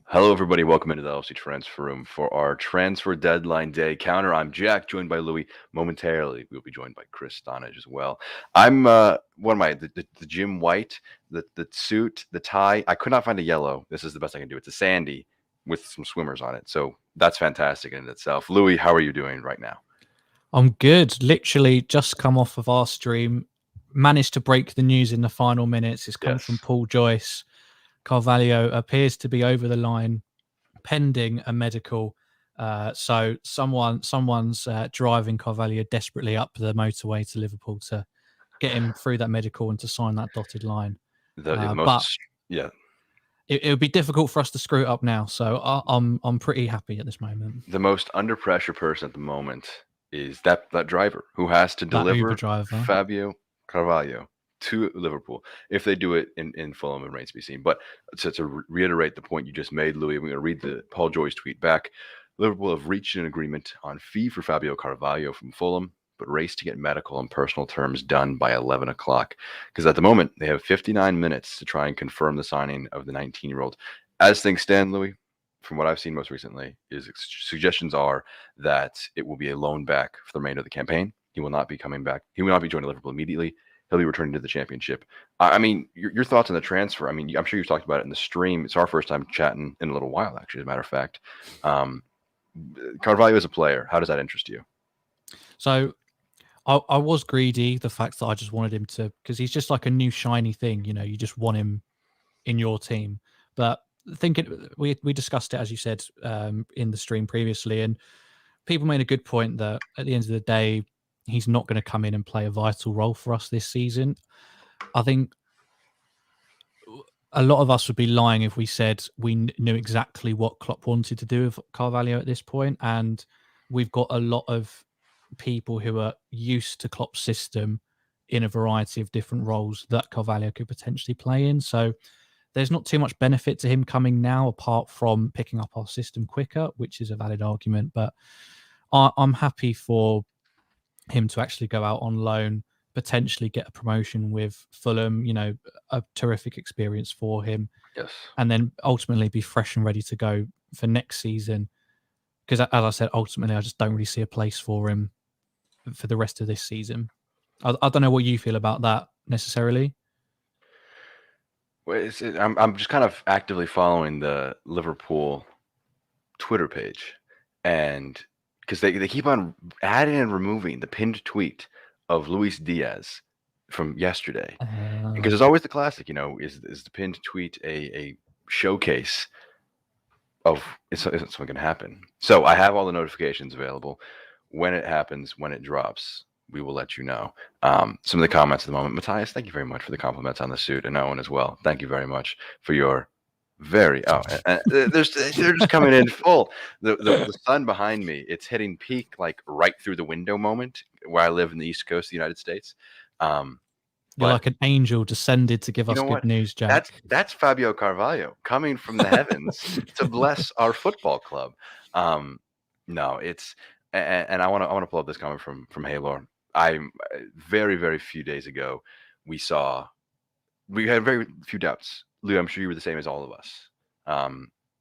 Hello, everybody. Welcome into the LFC Transfer Room for our transfer deadline day counter. I'm Jack, joined by Louis. Momentarily, we'll be joined by Kris, Donage as well. I'm what am I? The Jim White, the suit, the tie. I could not find a yellow. This is the best I can do. It's a sandy with some swimmers on it. So that's fantastic in itself. Louis, how are you doing right now? I'm good. Literally just come off of our stream. Managed to break the news in the final minutes. It's come from Yes. Paul Joyce. Carvalho appears to be over the line, pending a medical. So someone's driving Carvalho desperately up the motorway to Liverpool to get him through that medical and to sign that dotted line. The But most, yeah. it would be difficult for us to screw it up now. So I'm pretty happy at this moment. The most under pressure person at the moment is that driver who has to That Uber deliver driver. Fabio Carvalho to Liverpool. If they do it in Fulham, it remains to be seen. But to reiterate the point you just made, Louis, I'm going to read the Paul Joyce tweet back. Liverpool have reached an agreement on fee for Fabio Carvalho from Fulham, but race to get medical and personal terms done by 11 o'clock. Because at the moment, they have 59 minutes to try and confirm the signing of the 19-year-old. As things stand, Louis, from what I've seen most recently, is suggestions are that it will be a loan back for the remainder of the campaign. He will not be coming back. He will not be joining Liverpool immediately. He'll be returning to the championship. I mean, your thoughts on the transfer? I mean, I'm sure you've talked about it in the stream. It's our first time chatting in a little while, actually, as a matter of fact. Carvalho as a player, how does that interest you? So I was greedy, the fact that I just wanted him to, because he's just like a new shiny thing, you just want him in your team. But thinking, we discussed it, as you said, in the stream previously, and people made a good point that at the end of the day, he's not going to come in and play a vital role for us this season. I think a lot of us would be lying if we said we knew exactly what Klopp wanted to do with Carvalho at this point, and we've got a lot of people who are used to Klopp's system in a variety of different roles that Carvalho could potentially play in. So there's not too much benefit to him coming now, apart from picking up our system quicker, which is a valid argument. But I'm happy for him to actually go out on loan, potentially get a promotion with Fulham, a terrific experience for him. Yes. And then ultimately be fresh and ready to go for next season. Because as I said, ultimately, I just don't really see a place for him for the rest of this season. I don't know what you feel about that necessarily. Well, I'm just kind of actively following the Liverpool Twitter page, and because they keep on adding and removing the pinned tweet of Luis Diaz from yesterday, because there's always the classic, is the pinned tweet a showcase of it's something going to happen. So I have all the notifications available. When it happens, when it drops, we will let you know. Some of the comments at the moment. Matthias, thank you very much for the compliments on the suit, and Owen as well. Thank you very much for your they're just coming in full. The sun behind me, it's hitting peak like right through the window moment where I live in the East Coast of the United States. You're like an angel descended to give us good news, Jack. That's Fabio Carvalho coming from the heavens to bless our football club. No, it's and I want to pull up this comment from Halor. I'm very, very few days ago we had very few doubts. Lou, I'm sure you were the same as all of us.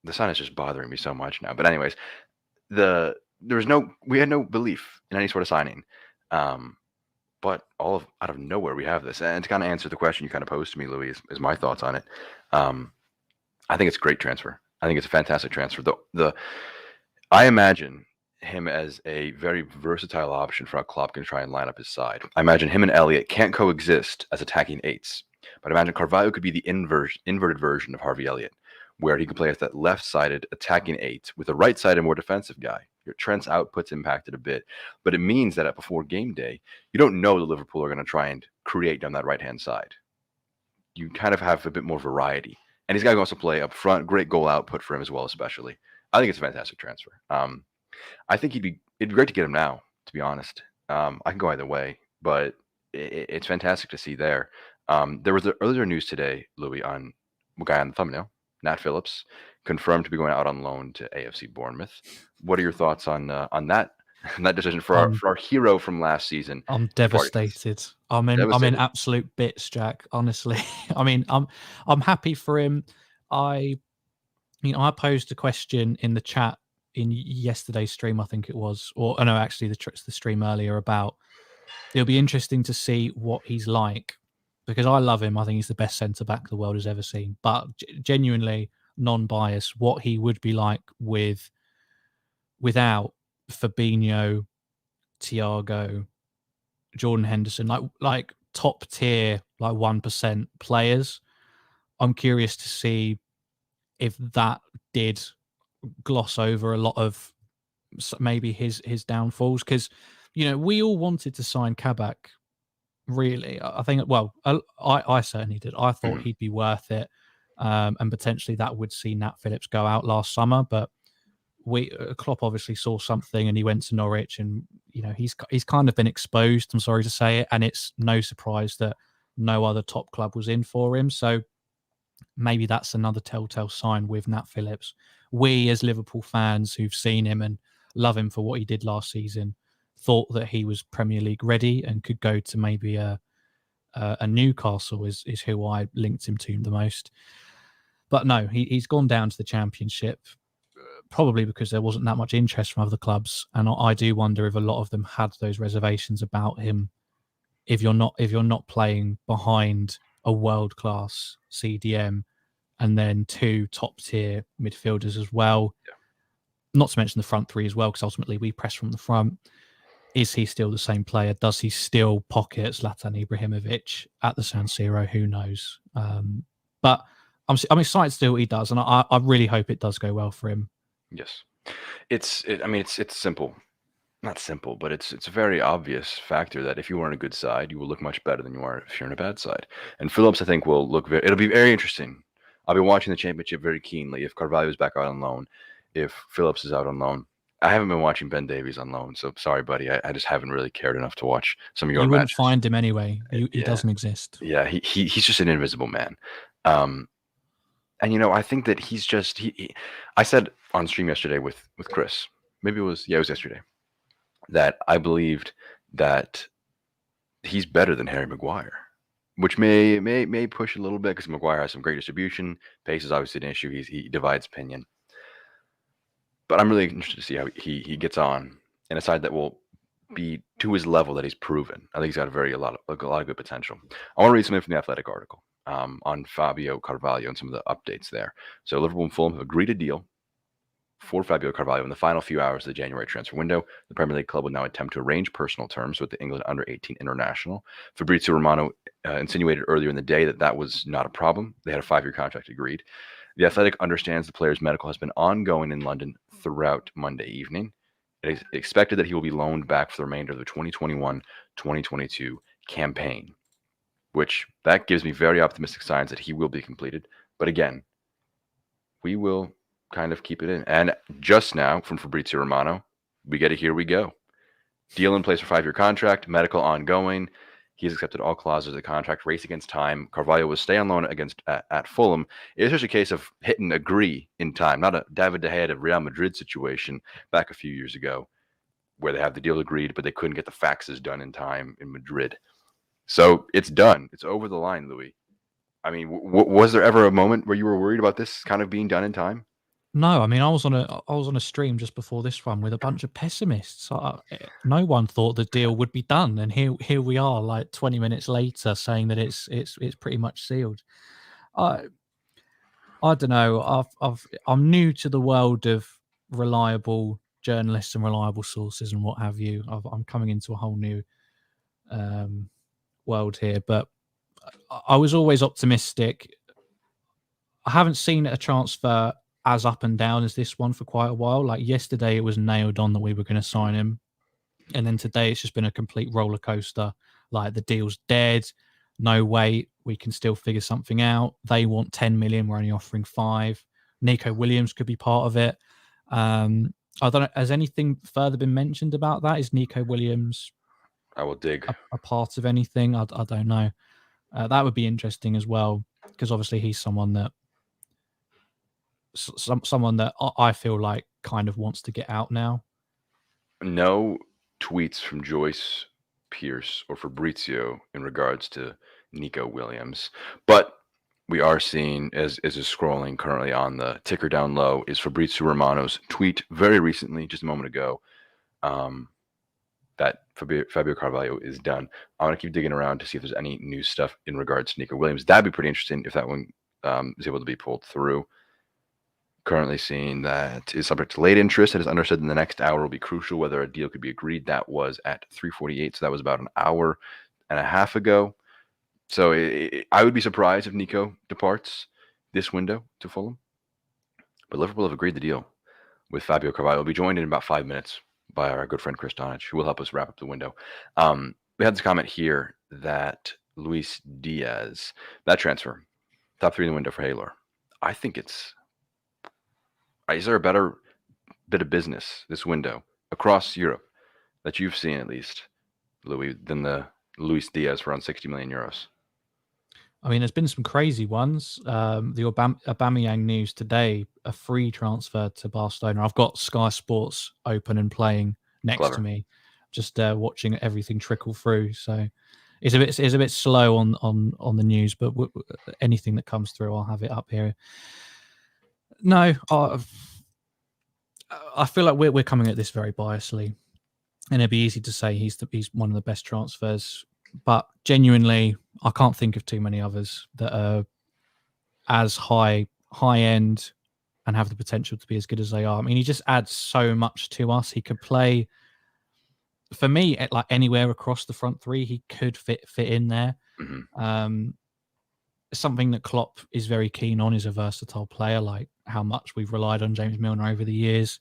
The sun is just bothering me so much now. But anyways, we had no belief in any sort of signing. But out of nowhere we have this. And to kind of answer the question you kind of posed to me, Louis, is my thoughts on it. I think it's a great transfer. I think it's a fantastic transfer. I imagine him as a very versatile option for how Klopp can try and line up his side. I imagine him and Elliott can't coexist as attacking eights. But I imagine Carvalho could be the inverted version of Harvey Elliott, where he can play as that left-sided attacking eight with a right-sided, more defensive guy. Your Trent's output's impacted a bit, but it means that before game day, you don't know that Liverpool are going to try and create down that right-hand side. You kind of have a bit more variety. And he's got to also play up front. Great goal output for him as well, especially. I think it's a fantastic transfer. I think it'd be great to get him now, to be honest. I can go either way, but it's fantastic to see there. There was earlier news today, Louis, on a guy on the thumbnail, Nat Phillips, confirmed to be going out on loan to AFC Bournemouth. What are your thoughts on that decision for our hero from last season? I'm devastated. I'm in absolute bits, Jack. Honestly, I mean, I'm happy for him. I I posed a question in the chat in yesterday's stream, I think it was, or no, actually the stream earlier about it'll be interesting to see what he's like, because I love him. I think he's the best centre back the world has ever seen. But genuinely non-biased, what he would be like without Fabinho, Thiago, Jordan Henderson, like top tier, like 1% players. I'm curious to see if that did gloss over a lot of maybe his downfalls, because we all wanted to sign Kabak. Really, I think. Well, I certainly did. I thought Mhm. he'd be worth it, and potentially that would see Nat Phillips go out last summer. But Klopp obviously saw something, and he went to Norwich, and he's kind of been exposed. I'm sorry to say it, and it's no surprise that no other top club was in for him. So maybe that's another telltale sign with Nat Phillips. We, as Liverpool fans who've seen him and love him for what he did last season, thought that he was Premier League ready and could go to maybe a Newcastle is who I linked him to the most. But no, he's gone down to the Championship, probably because there wasn't that much interest from other clubs. And I do wonder if a lot of them had those reservations about him. If you're not playing behind a world class CDM and then two top tier midfielders as well, not to mention the front three as well, because ultimately we press from the front. Is he still the same player? Does he still pocket Zlatan Ibrahimovic at the San Siro? Who knows? But I'm excited to do what he does, and I really hope it does go well for him. Yes, I mean, it's simple. Not simple, but it's a very obvious factor that if you are on a good side, you will look much better than you are if you're on a bad side. And Phillips, I think, will look it'll be very interesting. I'll be watching the championship very keenly. If Carvalho is back out on loan, if Phillips is out on loan. I haven't been watching Ben Davies on loan, so sorry, buddy. I just haven't really cared enough to watch some of your You wouldn't matches. find him anyway. He Yeah, doesn't exist. yeah. He's just an invisible man. And I think that he's just I said on stream yesterday with Kris. Maybe it was yesterday, that I believed that he's better than Harry Maguire, which may push a little bit because Maguire has some great distribution. Pace is obviously an issue. He divides opinion, but I'm really interested to see how he gets on in a side that will be to his level that he's proven. I think he's got a lot of good potential. I want to read something from the Athletic article on Fabio Carvalho and some of the updates there. So Liverpool and Fulham have agreed a deal for Fabio Carvalho in the final few hours of the January transfer window. The Premier League club will now attempt to arrange personal terms with the England under-18 international. Fabrizio Romano insinuated earlier in the day that was not a problem. They had a 5-year contract agreed. The Athletic understands the player's medical has been ongoing in London throughout Monday evening. It is expected that he will be loaned back for the remainder of the 2021-2022 campaign, which that gives me very optimistic signs that he will be completed. But again, we will kind of keep it in. And just now from Fabrizio Romano, we get a here we go. Deal in place for 5-year contract, medical ongoing. He's accepted all clauses of the contract, race against time. Carvalho will stay on loan at Fulham. It's just a case of hit and agree in time, not a David De Gea of Real Madrid situation back a few years ago where they have the deal agreed, but they couldn't get the faxes done in time in Madrid. So it's done. It's over the line, Louis. I mean, was there ever a moment where you were worried about this kind of being done in time? No, I mean I was on a stream just before this one with a bunch of pessimists. No one thought the deal would be done, and here we are, like 20 minutes later, saying that it's pretty much sealed. I don't know. I'm new to the world of reliable journalists and reliable sources and what have you. I'm coming into a whole new world here, but I was always optimistic. I haven't seen a transfer as up and down as this one for quite a while. Like yesterday, it was nailed on that we were going to sign him, and then today it's just been a complete roller coaster. Like the deal's dead. No way, we can still figure something out. They want 10 million. We're only offering 5. Nico Williams could be part of it. I don't know. Has anything further been mentioned about that? Is Nico Williams I will dig. a part of anything? I don't know. That would be interesting as well, because obviously he's someone that I feel like kind of wants to get out now. No tweets from Joyce, Pierce, or Fabrizio in regards to Nico Williams. But we are seeing, as is scrolling currently on the ticker down low, is Fabrizio Romano's tweet very recently, just a moment ago, that Fabio Carvalho is done. I want to keep digging around to see if there's any new stuff in regards to Nico Williams. That'd be pretty interesting if that one is able to be pulled through. Currently seeing that is subject to late interest. It is understood in the next hour will be crucial whether a deal could be agreed. That was at 3:48, so that was about an hour and a half ago. So I would be surprised if Nico departs this window to Fulham. But Liverpool have agreed the deal with Fabio Carvalho. We'll be joined in about 5 minutes by our good friend Chris Donage, who will help us wrap up the window. We had this comment here that Luis Diaz, that transfer, top 3 in the window for Haylor. I think is there a better bit of business this window across Europe that you've seen, at least, Louis, than the Luis Diaz for around 60 million euros? I mean, there's been some crazy ones. The Aubameyang news today, a free transfer to Barcelona. I've got Sky Sports open and playing next to me, just watching everything trickle through. So it's a bit slow on the news, but anything that comes through, I'll have it up here. No, I feel like we're coming at this very biasly, and it'd be easy to say he's one of the best transfers. But genuinely, I can't think of too many others that are as high end and have the potential to be as good as they are. I mean, he just adds so much to us. He could play, for me, at like anywhere across the front three. He could fit in there. Mm-hmm. Something that Klopp is very keen on is a versatile player, like how much we've relied on James Milner over the years.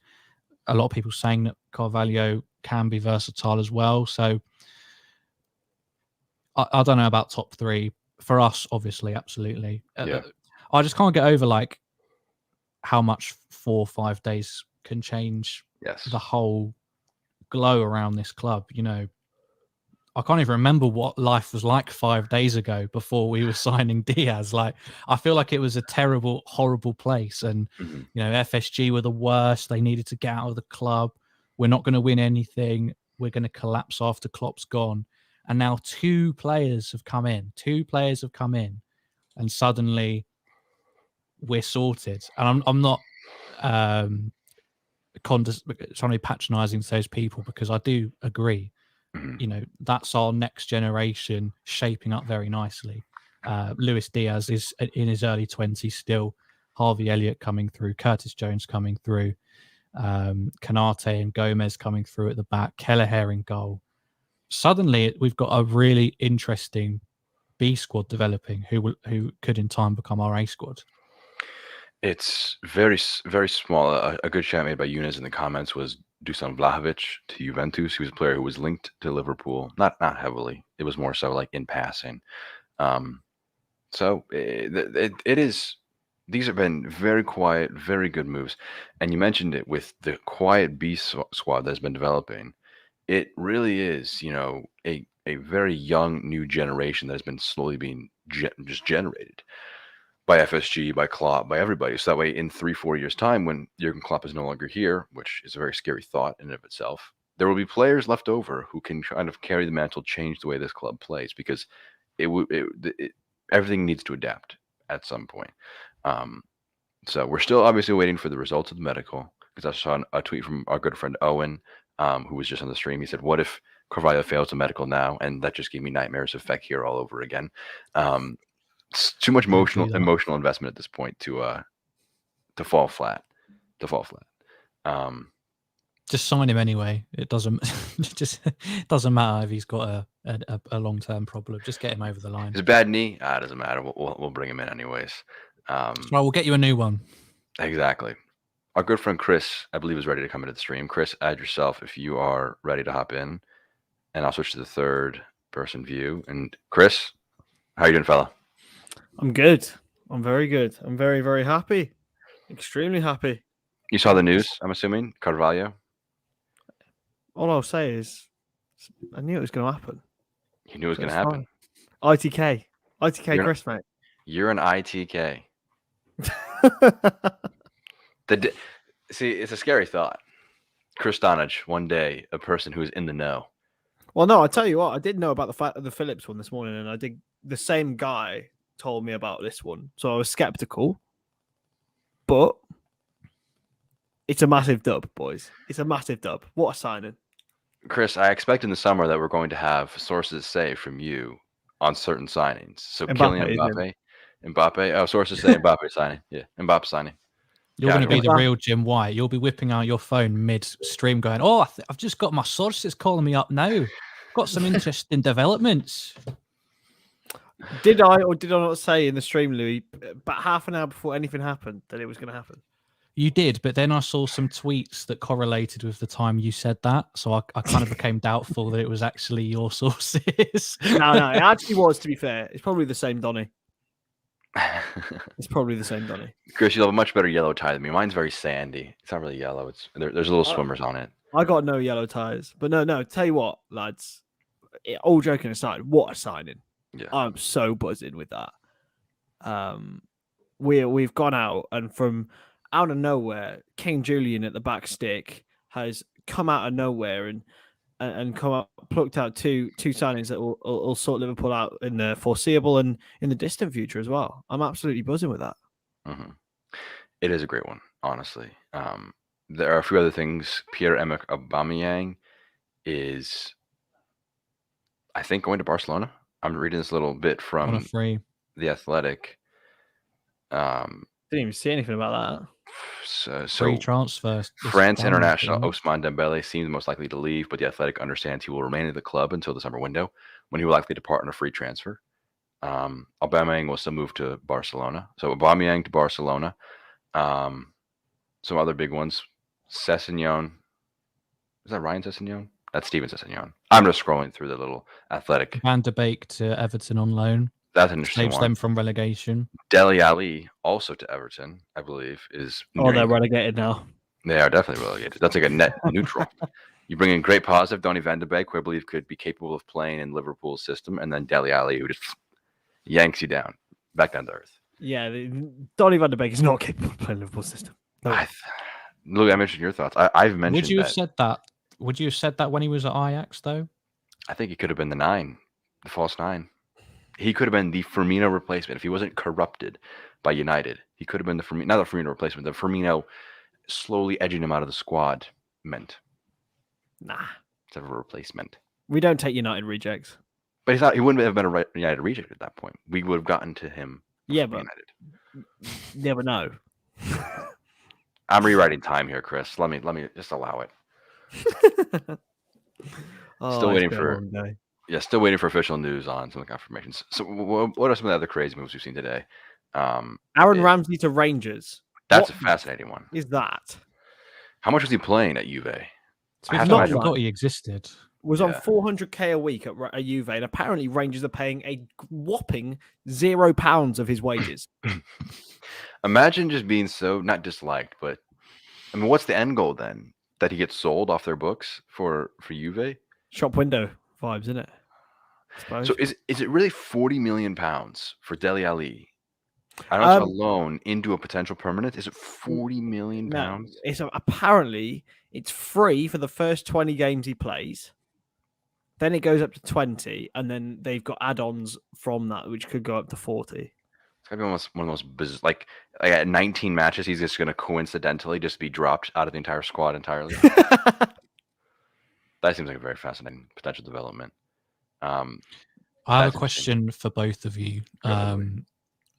A lot of people saying that Carvalho can be versatile as well. So I don't know about top 3. For us, obviously, absolutely. Yeah. I just can't get over like how much 4 or 5 days can change the whole glow around this club. You know, I can't even remember what life was like 5 days ago before we were signing Diaz. Like, I feel like it was a terrible, horrible place. And, you know, FSG were the worst. They needed to get out of the club. We're not going to win anything. We're going to collapse after Klopp's gone. And now 2 players have come in. And suddenly we're sorted. And I'm not trying to be patronising to those people, because I do agree. You know, that's our next generation shaping up very nicely. Luis Diaz is in his early 20s still. Harvey Elliott coming through. Curtis Jones coming through. Kanate and Gomez coming through at the back. Kelleher in goal. Suddenly, we've got a really interesting B squad developing, who could in time become our A squad. It's very, very small. A good shout made by Yunus in the comments was Dusan Vlahovic to Juventus. He was a player who was linked to Liverpool, not heavily. It was more so like in passing. So it is. These have been very quiet, very good moves. And you mentioned it with the quiet B squad that's been developing. It really is, you know, a very young new generation that has been slowly being just generated by FSG, by Klopp, by everybody. So that way, in 3-4 years' time, when Jurgen Klopp is no longer here, which is a very scary thought in and of itself, there will be players left over who can kind of carry the mantle, change the way this club plays, because everything needs to adapt at some point. So we're still obviously waiting for the results of the medical, because I saw a tweet from our good friend Owen, who was just on the stream. He said, "What if Carvalho fails the medical now?" And that just gave me nightmares of Fekir all over again. It's too much emotional investment at this point to fall flat. Just sign him anyway. It doesn't matter if he's got a long-term problem. Just get him over the line. It's a bad knee. It doesn't matter. We'll bring him in anyways. Right, we'll get you a new one. Exactly. Our good friend Kris, I believe, is ready to come into the stream. Kris, add yourself if you are ready to hop in, and I'll switch to the third person view. And Kris, how you doing, fella? I'm good. I'm very good. I'm very, very happy. Extremely happy. You saw the news, I'm assuming, Carvalho? All I'll say is I knew it was going to happen. You knew it was going to happen? ITK. Kris, mate. You're an ITK. See, it's a scary thought. Chris Donage, one day, a person who is in the know. Well, no, I tell you what, I did know about the Phillips one this morning, and I did. The same guy told me about this one, so I was skeptical. But it's a massive dub, boys. It's a massive dub. What a signing. Kris, I expect in the summer that we're going to have sources say from you on certain signings. So Kylian Mbappe. Oh, sources say Mbappe signing. Yeah, Mbappe signing. You're going to be the real Jim White. You'll be whipping out your phone mid-stream going, oh, I've just got my sources calling me up now. Got some interesting developments. Did I or did I not say in the stream, Louis, about half an hour before anything happened, that it was going to happen? You did, but then I saw some tweets that correlated with the time you said that. So I kind of became doubtful that it was actually your sources. No, it actually was, to be fair. It's probably the same Donny. It's probably the same Donny. Kris, you have a much better yellow tie than me. Mine's very sandy. It's not really yellow. There's little swimmers on it. I got no yellow ties. But no, tell you what, lads. All joking aside, what a signing. Yeah. I'm so buzzing with that. We've gone out, and from out of nowhere, King Julian at the back stick has come out of nowhere and come up, plucked out two signings that will sort Liverpool out in the foreseeable and in the distant future as well. I'm absolutely buzzing with that. Mm-hmm. It is a great one, honestly. There are a few other things. Pierre-Emerick Aubameyang is, I think, going to Barcelona. I'm reading this little bit from The Athletic. Didn't even see anything about that. So free transfer. France international Ousmane Dembele seems most likely to leave, but The Athletic understands he will remain at the club until the summer window, when he will likely depart on a free transfer. Aubameyang will still move to Barcelona. So Aubameyang to Barcelona. Some other big ones. Sessegnon. Is that Ryan Sessegnon? That's Steven Sessegnon. I'm just scrolling through the little Athletic. Van de Beek to Everton on loan. That's an interesting Saves one. them from relegation. Dele Alli, also to Everton, I believe, is... they're relegated now. They are definitely relegated. That's like a net neutral. You bring in great positive, Donny van de Beek, who I believe could be capable of playing in Liverpool's system, and then Dele Alli, who just yanks you down, back down to earth. Yeah, Donny van de Beek is not capable of playing Liverpool's system. No. Look, I mentioned your thoughts. I've mentioned. Would you have said that? Would you have said that when he was at Ajax, though? I think he could have been the 9, the false 9. He could have been the Firmino replacement if he wasn't corrupted by United. He could have been not the Firmino replacement. The Firmino slowly edging him out of the squad meant. Nah, it's a replacement. We don't take United rejects. But he's not. He wouldn't have been a United reject at that point. We would have gotten to him. Yeah, but you never know. I'm rewriting time here, Kris. Let me just allow it. Still waiting for. Yeah, still waiting for official news on some of the confirmations. So, what are some of the other crazy moves we've seen today? Aaron Ramsey to Rangers. That's a fascinating one. Is that? How much was he playing at Juve? I forgot he existed. Was on 400k a week at Juve, and apparently Rangers are paying a whopping £0 of his wages. Imagine just being so not disliked, but I mean, what's the end goal then? That he gets sold off their books for Juve? Shop window vibes, isn't it? So is it really £40 million for Dele Alli? I don't know, it's a loan into a potential permanent. Is it £40 million? No, apparently it's free for the first 20 games he plays. Then it goes up to 20, and then they've got add-ons from that, which could go up to 40. It's gotta be almost one of those bizarre, like at 19 matches, he's just gonna coincidentally just be dropped out of the entire squad entirely. That seems like a very fascinating potential development. I have a question for both of you.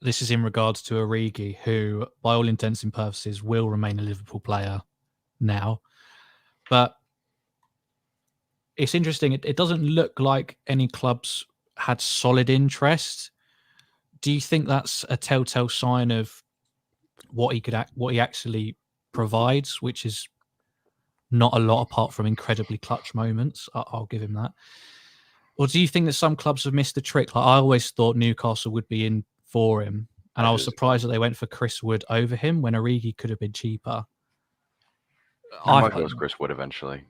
This is in regards to Origi, who, by all intents and purposes, will remain a Liverpool player now. But it's interesting. It doesn't look like any clubs had solid interest. Do you think that's a telltale sign of what he actually provides, which is not a lot apart from incredibly clutch moments? I'll give him that. Or do you think that some clubs have missed the trick? Like I always thought Newcastle would be in for him, and I was surprised that they went for Chris Wood over him when Origi could have been cheaper. How much was Chris Wood eventually?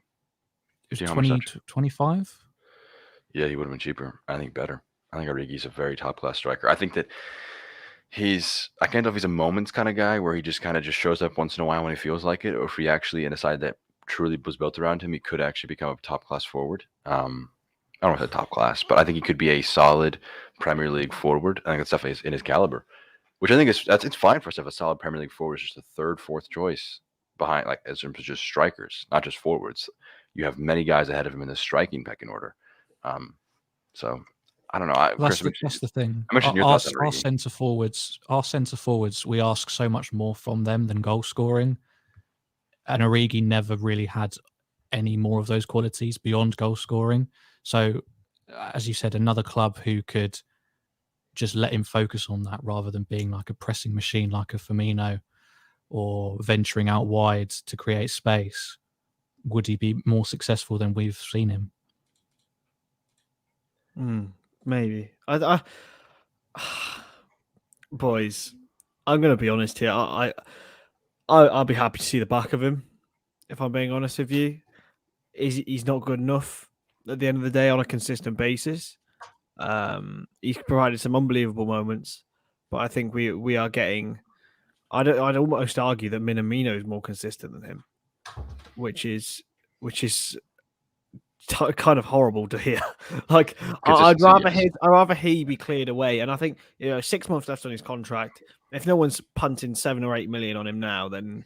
It was 25? Yeah, he would have been cheaper. I think better. I think Origi's a very top-class striker. I think that I can't tell if he's a moments kind of guy where he just kind of just shows up once in a while when he feels like it, or if he actually, in a side that truly was built around him, he could actually become a top-class forward. I don't know if top class, but I think he could be a solid Premier League forward. I think that's definitely in his caliber, which I think it's fine for us to have a solid Premier League forward, just a third, fourth choice behind, like as terms of just strikers, not just forwards. You have many guys ahead of him in the striking pecking order. So I don't know. Chris, That's the thing. I mentioned your thoughts on Our Origi. centre forwards, we ask so much more from them than goal scoring, and Origi never really had any more of those qualities beyond goal scoring. So, as you said, another club who could just let him focus on that rather than being like a pressing machine like a Firmino or venturing out wide to create space, would he be more successful than we've seen him? Maybe. Boys, I'm going to be honest here. I'll be happy to see the back of him, if I'm being honest with you. He's not good enough at the end of the day on a consistent basis. He's provided some unbelievable moments, but I think we are getting. I'd almost argue that Minamino is more consistent than him, which is kind of horrible to hear. Like I'd rather he be cleared away, and I think 6 months left on his contract. If no one's punting 7 or 8 million on him now, then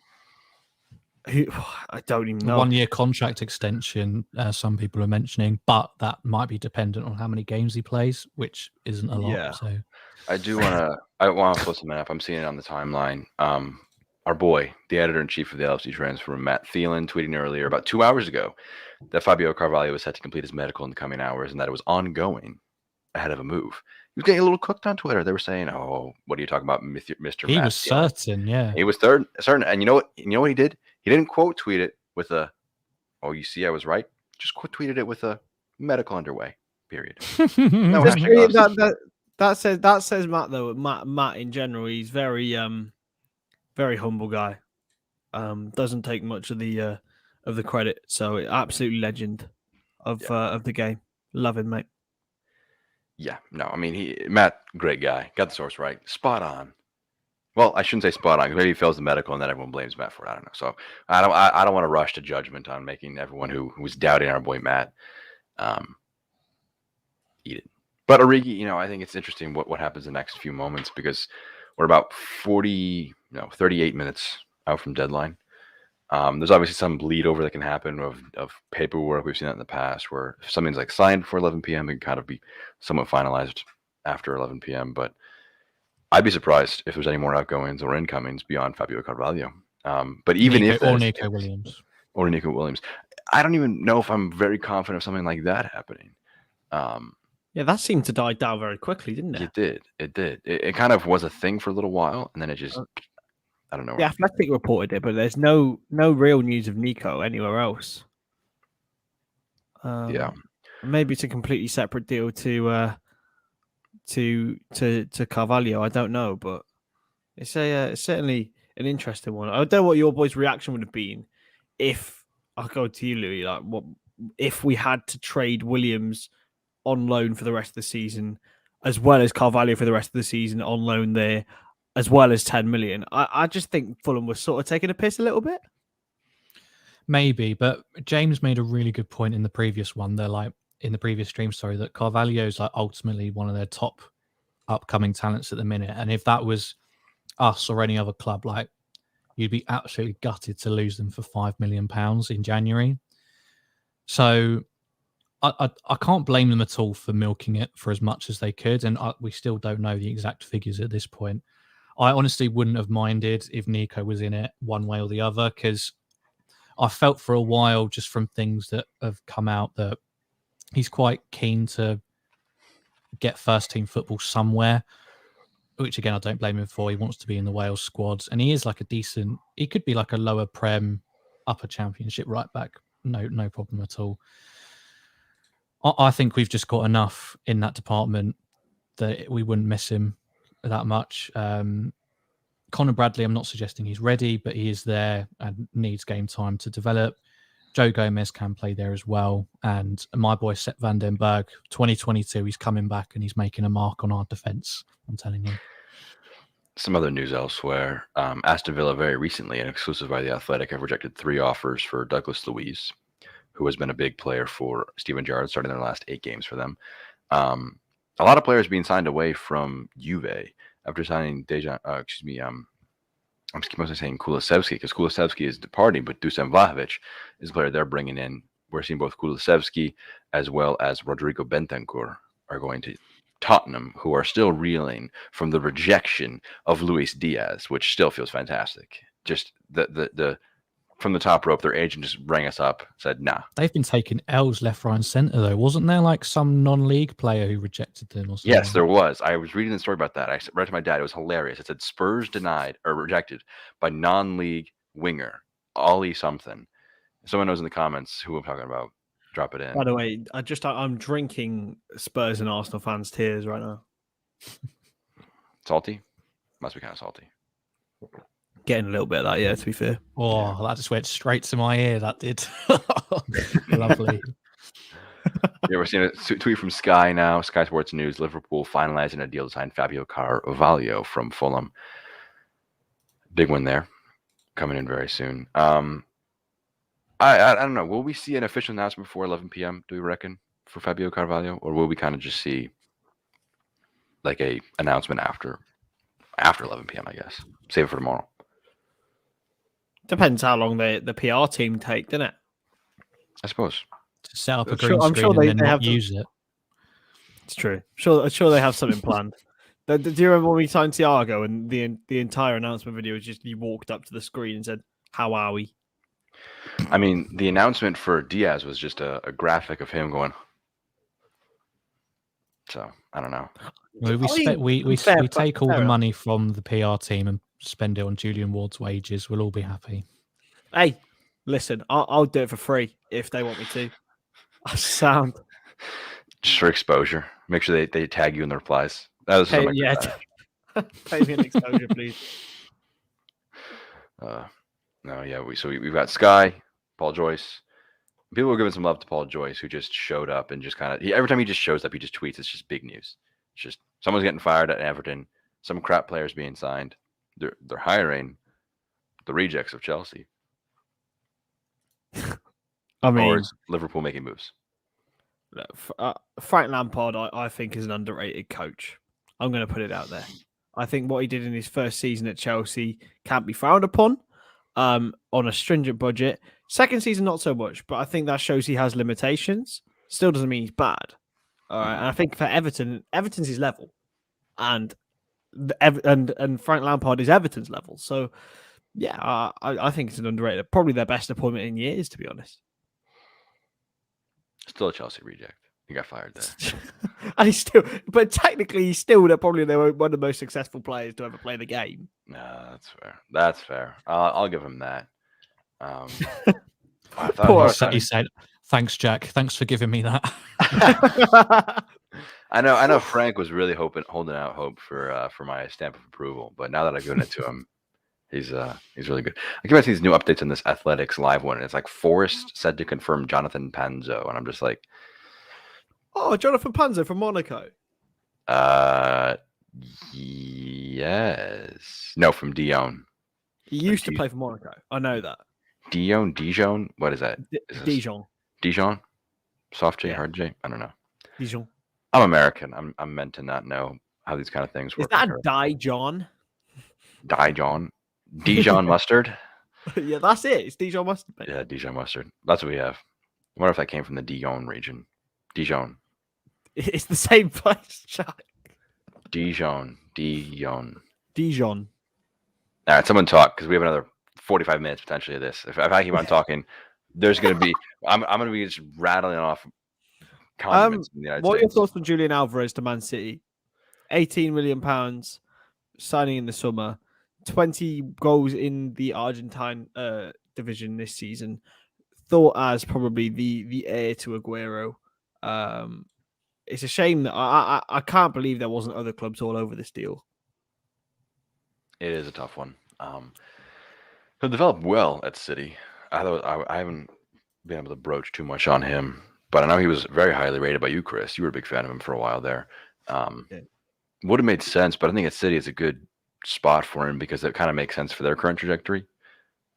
I don't even know. 1 year contract extension, some people are mentioning, but that might be dependent on how many games he plays, which isn't a lot. Yeah. So I want to flip something up. I'm seeing it on the timeline. Our boy, the editor-in-chief of the LFC Transfer, Matt Thielen, tweeting earlier about 2 hours ago that Fabio Carvalho was set to complete his medical in the coming hours and that it was ongoing ahead of a move. He was getting a little cooked on Twitter. They were saying, "Oh, what are you talking about, Mr. He Matt was Thielen?" certain, yeah. He was certain. And you know what? You know what he did? He didn't quote tweet it with a, "Oh, you see, I was right." Just quote tweeted it with a medical underway. Period. No that says Matt though. Matt in general, he's very very humble guy. Doesn't take much of the credit. So absolutely legend of the game. Love him, mate. Yeah, no, I mean Matt, great guy, got the source right, spot on. Well, I shouldn't say spot on because maybe he fails the medical and then everyone blames Matt for it. I don't know. So I don't want to rush to judgment on making everyone who was doubting our boy Matt eat it. But Origi, I think it's interesting what happens the next few moments because we're about 38 minutes out from deadline. There's obviously some bleed over that can happen of paperwork. We've seen that in the past where if something's like signed before 11 p.m., it can kind of be somewhat finalized after 11 p.m. But I'd be surprised if there's any more outgoings or incomings beyond Fabio Carvalho. But even Nico Williams, I don't even know if I'm very confident of something like that happening. Yeah, that seemed to die down very quickly, didn't it? It did. It kind of was a thing for a little while, and then it just, I don't know. The Athletic reported it, but there's no real news of Nico anywhere else. Yeah, maybe it's a completely separate deal to Carvalho. I don't know, but it's certainly an interesting one. I don't know what your boy's reaction would have been if I'll go to you, Louis. Like, what if we had to trade Williams on loan for the rest of the season, as well as Carvalho for the rest of the season on loan there, as well as 10 million. I just think Fulham was sort of taking a piss a little bit. Maybe, but James made a really good point in the previous one. They're like in the previous stream, that Carvalho is like ultimately one of their top upcoming talents at the minute. And if that was us or any other club, like you'd be absolutely gutted to lose them for £5 million in January. So I can't blame them at all for milking it for as much as they could. And we still don't know the exact figures at this point. I honestly wouldn't have minded if Nico was in it one way or the other, because I felt for a while just from things that have come out that he's quite keen to get first team football somewhere, which again, I don't blame him for. He wants to be in the Wales squad, and he is like he could be like a lower Prem, upper Championship right back. No problem at all. I think we've just got enough in that department that we wouldn't miss him that much. Conor Bradley, I'm not suggesting he's ready, but he is there and needs game time to develop. Joe Gomez can play there as well. And my boy, Sepp van den Berg, 2022, he's coming back and he's making a mark on our defence, I'm telling you. Some other news elsewhere. Aston Villa very recently, an exclusive by The Athletic, have rejected 3 offers for Douglas Luiz, who has been a big player for Steven Gerrard, starting their last 8 games for them. A lot of players being signed away from Juve after signing I'm supposed to saying Kulusevski, because Kulusevski is departing, but Dusan Vlahovic is the player they're bringing in. We're seeing both Kulusevski as well as Rodrigo Bentancur are going to Tottenham, who are still reeling from the rejection of Luis Diaz, which still feels fantastic. Just the from the top rope, their agent just rang us up, said, nah. They've been taking L's left, right, and centre, though. Wasn't there like some non-league player who rejected them or something? Yes, there was. I was reading the story about that. I read to my dad. It was hilarious. It said Spurs denied or rejected by non-league winger, Ollie something. If someone knows in the comments who I'm talking about, drop it in. By the way, I'm drinking Spurs and Arsenal fans' tears right now. Salty? Must be kind of salty. Getting a little bit of that, yeah, to be fair. Oh, that just went straight to my ear, that did. Lovely. Yeah, we're seeing a tweet from Sky now. Sky Sports News. Liverpool finalizing a deal to sign Fabio Carvalho from Fulham. Big one there. Coming in very soon. I don't know. Will we see an official announcement before 11 p.m., do we reckon, for Fabio Carvalho? Or will we kind of just see like a announcement after 11 p.m., I guess? Save it for tomorrow. Depends how long the PR team take, doesn't it? I suppose. To set up a I'm green sure screen they and then have not use it. It's true. I'm sure they have something planned. Do you remember when we signed Thiago and the entire announcement video was just you walked up to the screen and said, "How are we?" I mean, the announcement for Diaz was just a graphic of him going. So I don't know. We take all the money from the PR team and spend it on Julian Ward's wages. We'll all be happy. Hey, listen, I'll do it for free if they want me to. I sound just for exposure. Make sure they tag you in the replies. That was pay me an exposure, please. No, yeah. We've got Sky, Paul Joyce. People are giving some love to Paul Joyce, who just showed up and just kind of every time he just shows up, he just tweets. It's just big news. It's just someone's getting fired at Everton. Some crap players being signed. They're hiring the rejects of Chelsea. I mean, or is Liverpool making moves? Frank Lampard, I think, is an underrated coach. I'm going to put it out there. I think what he did in his first season at Chelsea can't be frowned upon on a stringent budget. Second season, not so much, but I think that shows he has limitations. Still doesn't mean he's bad. All right, and I think for Everton's his level, and Frank Lampard is Everton's level. So, yeah, I think it's an underrated, probably their best appointment in years, to be honest. Still a Chelsea reject. He got fired there. And technically he's still probably one of the most successful players to ever play the game. No, that's fair. That's fair. I'll give him that. He said, "Thanks, Jack. Thanks for giving me that." I know. Frank was really holding out hope for my stamp of approval, but now that I've given it to him, he's really good. I keep seeing these new updates on this Athletics live one, and it's like Forest said to confirm Jonathan Panzo, and I'm just like, oh, Jonathan Panzo from Monaco. Yes. No, from Dijon. He used to play for Monaco. I know that. Dijon. What is that? Dijon. Soft J, hard J. I don't know. Dijon. I'm American. I'm meant to not know how these kind of things work. Is that Dijon? Dijon mustard. Yeah, that's it. It's Dijon mustard. Mate. Yeah, Dijon mustard. That's what we have. I wonder if that came from the Dijon region. Dijon. It's the same place, Jack. Dijon. All right, someone talk, because we have another 45 minutes potentially of this. If I keep on talking, there's going to be I'm going to be just rattling off condiments in the United States. What are your thoughts on Julian Alvarez to Man City? £18 million signing in the summer, 20 goals in the Argentine division this season. Thought as probably the heir to Aguero. It's a shame that I can't believe there wasn't other clubs all over this deal. It is a tough one. He'll develop well at City. I haven't been able to broach too much on him, but I know he was very highly rated by you, Kris. You were a big fan of him for a while there. Would have made sense, but I think at City is a good spot for him because it kind of makes sense for their current trajectory.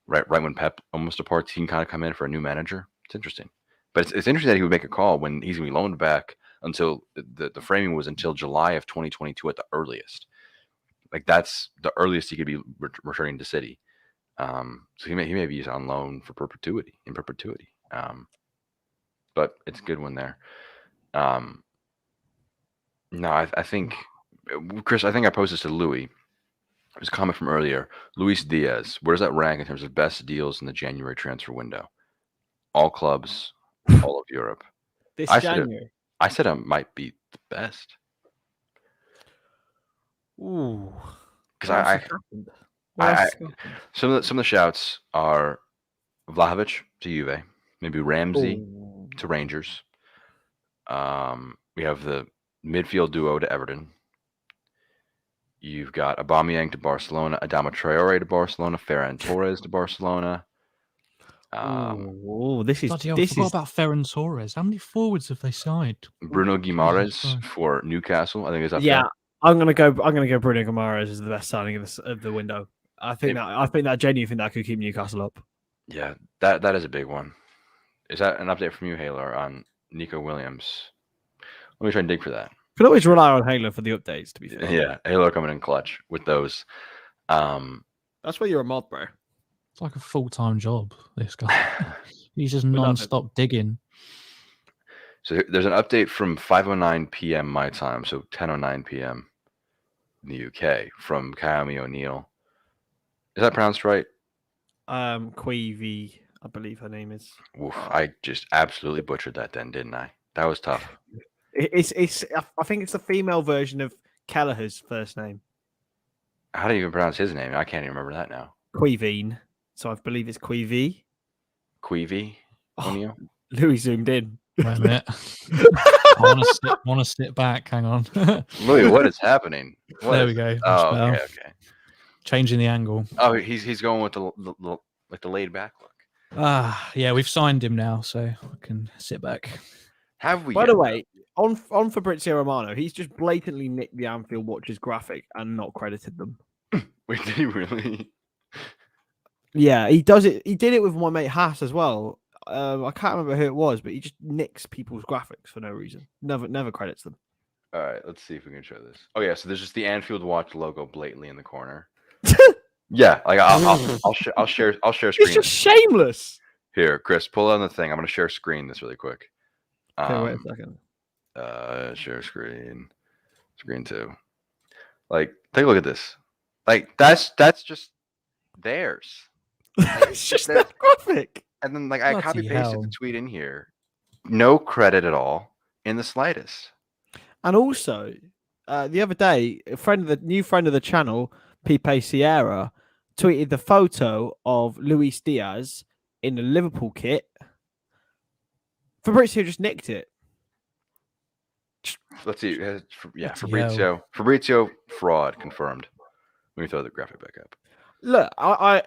Right when Pep almost departs, he can kind of come in for a new manager. It's interesting. But it's interesting that he would make a call when he's going to be loaned back until the framing was until July of 2022 at the earliest. Like that's the earliest he could be returning to City. So he may be on loan for perpetuity. But it's a good one there. No, I think, Chris, I think I posted this to Louis. It was a comment from earlier. Luis Diaz, where does that rank in terms of best deals in the January transfer window? All clubs, all of Europe. This January. I said it might be the best. Ooh. Because some of the shouts are Vlahovic to Juve, maybe Ramsey to Rangers. We have the midfield duo to Everton. You've got Aubameyang to Barcelona, Adama Traore to Barcelona, Ferran Torres to Barcelona. This is about Ferran Torres. How many forwards have they signed? Bruno Guimaraes for Newcastle. I think is that fair? I'm gonna go Bruno Guimaraes as the best signing of the window. I genuinely think that could keep Newcastle up. Yeah, that is a big one. Is that an update from you, Haler, on Nico Williams? Let me try and dig for that. Could always rely on Haler for the updates, to be fair. Yeah, Haler coming in clutch with those. That's why you're a mod, bro. It's like a full-time job, this guy. He's just non-stop digging. So there's an update from 5:09 p.m. my time, so 10:09 p.m. in the UK from Kaomi O'Neill. Is that pronounced right? Queevy, I believe her name is. Oof, I just absolutely butchered that then, didn't I? That was tough. It's. I think it's the female version of Kelleher's first name. How do you even pronounce his name? I can't even remember that now. Queeveen. So I believe it's Queevy. Queevy O'Neill? Louis zoomed in. Wait a minute. I want to sit back. Hang on. Louis, what is happening? There we go. Oh, okay. Changing the angle. Oh, he's going with the laid back look. Yeah, we've signed him now, so I can sit back. Have we? By the way, on Fabrizio Romano, he's just blatantly nicked the Anfield Watches graphic and not credited them. Wait, did he really? Yeah, he does it. He did it with my mate Haas as well. I can't remember who it was, but he just nicks people's graphics for no reason. Never credits them. All right, let's see if we can show this. Oh yeah, so there's just the Anfield Watch logo blatantly in the corner. Yeah, like I'll share screen. It's just shameless. Here, Chris, pull on the thing. I'm gonna share screen this really quick. Okay, wait a second. Share screen 2. Like, take a look at this. Like that's just theirs. It's just that graphic. And then like I copy pasted the tweet in here. No credit at all in the slightest. And also, the other day, new friend of the channel, Pipe Sierra, tweeted the photo of Luis Diaz in the Liverpool kit. Fabrizio just nicked it. Let's see. Yeah, Fabrizio fraud confirmed. Let me throw the graphic back up. Look,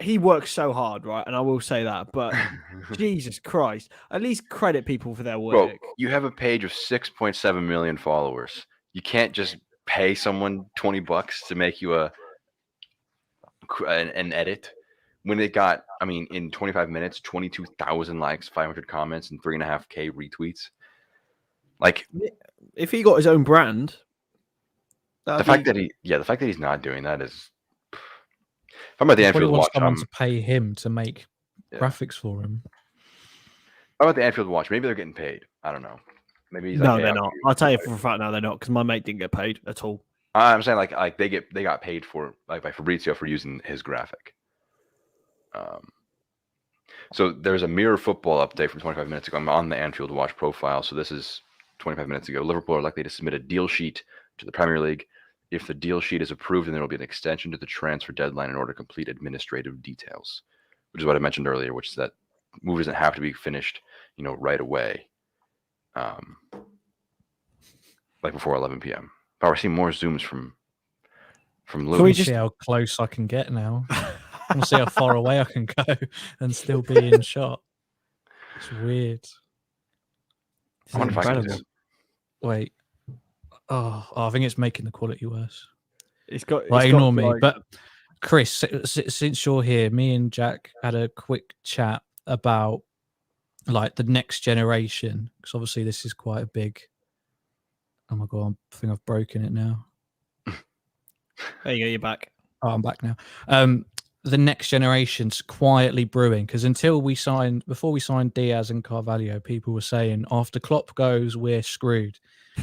he works so hard, right? And I will say that, but Jesus Christ, at least credit people for their work. Bro, you have a page of 6.7 million followers. You can't just pay someone $20 to make you an edit when it got, I mean, in 25 minutes, 22,000 likes, 500 comments, and 3.5K retweets. Like, if he got his own brand, the fact that he's not doing that is. If I'm at the Anfield Watch, someone to pay him to make graphics for him. How about the Anfield Watch? Maybe they're getting paid. I don't know. Maybe he's no, they're not. I'll tell you for a fact now they're not, because my mate didn't get paid at all. I'm saying like they got paid for, like, by Fabrizio for using his graphic. So there's a Mirror Football update from 25 minutes ago. I'm on the Anfield Watch profile. So this is 25 minutes ago. Liverpool are likely to submit a deal sheet to the Premier League. If the deal sheet is approved, then there will be an extension to the transfer deadline in order to complete administrative details, which is what I mentioned earlier, which is that move doesn't have to be finished, right away, like before 11 p.m. But we're seeing more zooms from Lewis. Can we just see how close I can get now? I want to see how far away I can go and still be in shot. It's weird. I wonder if I can just... Wait. Oh, I think it's making the quality worse. Ignore me. But Chris, since you're here, me and Jack had a quick chat about like the next generation, because obviously this is quite a big. Oh my god, I think I've broken it now. There you go, you're back. Oh, I'm back now. The next generation's quietly brewing, because before we signed Diaz and Carvalho, people were saying after Klopp goes, we're screwed.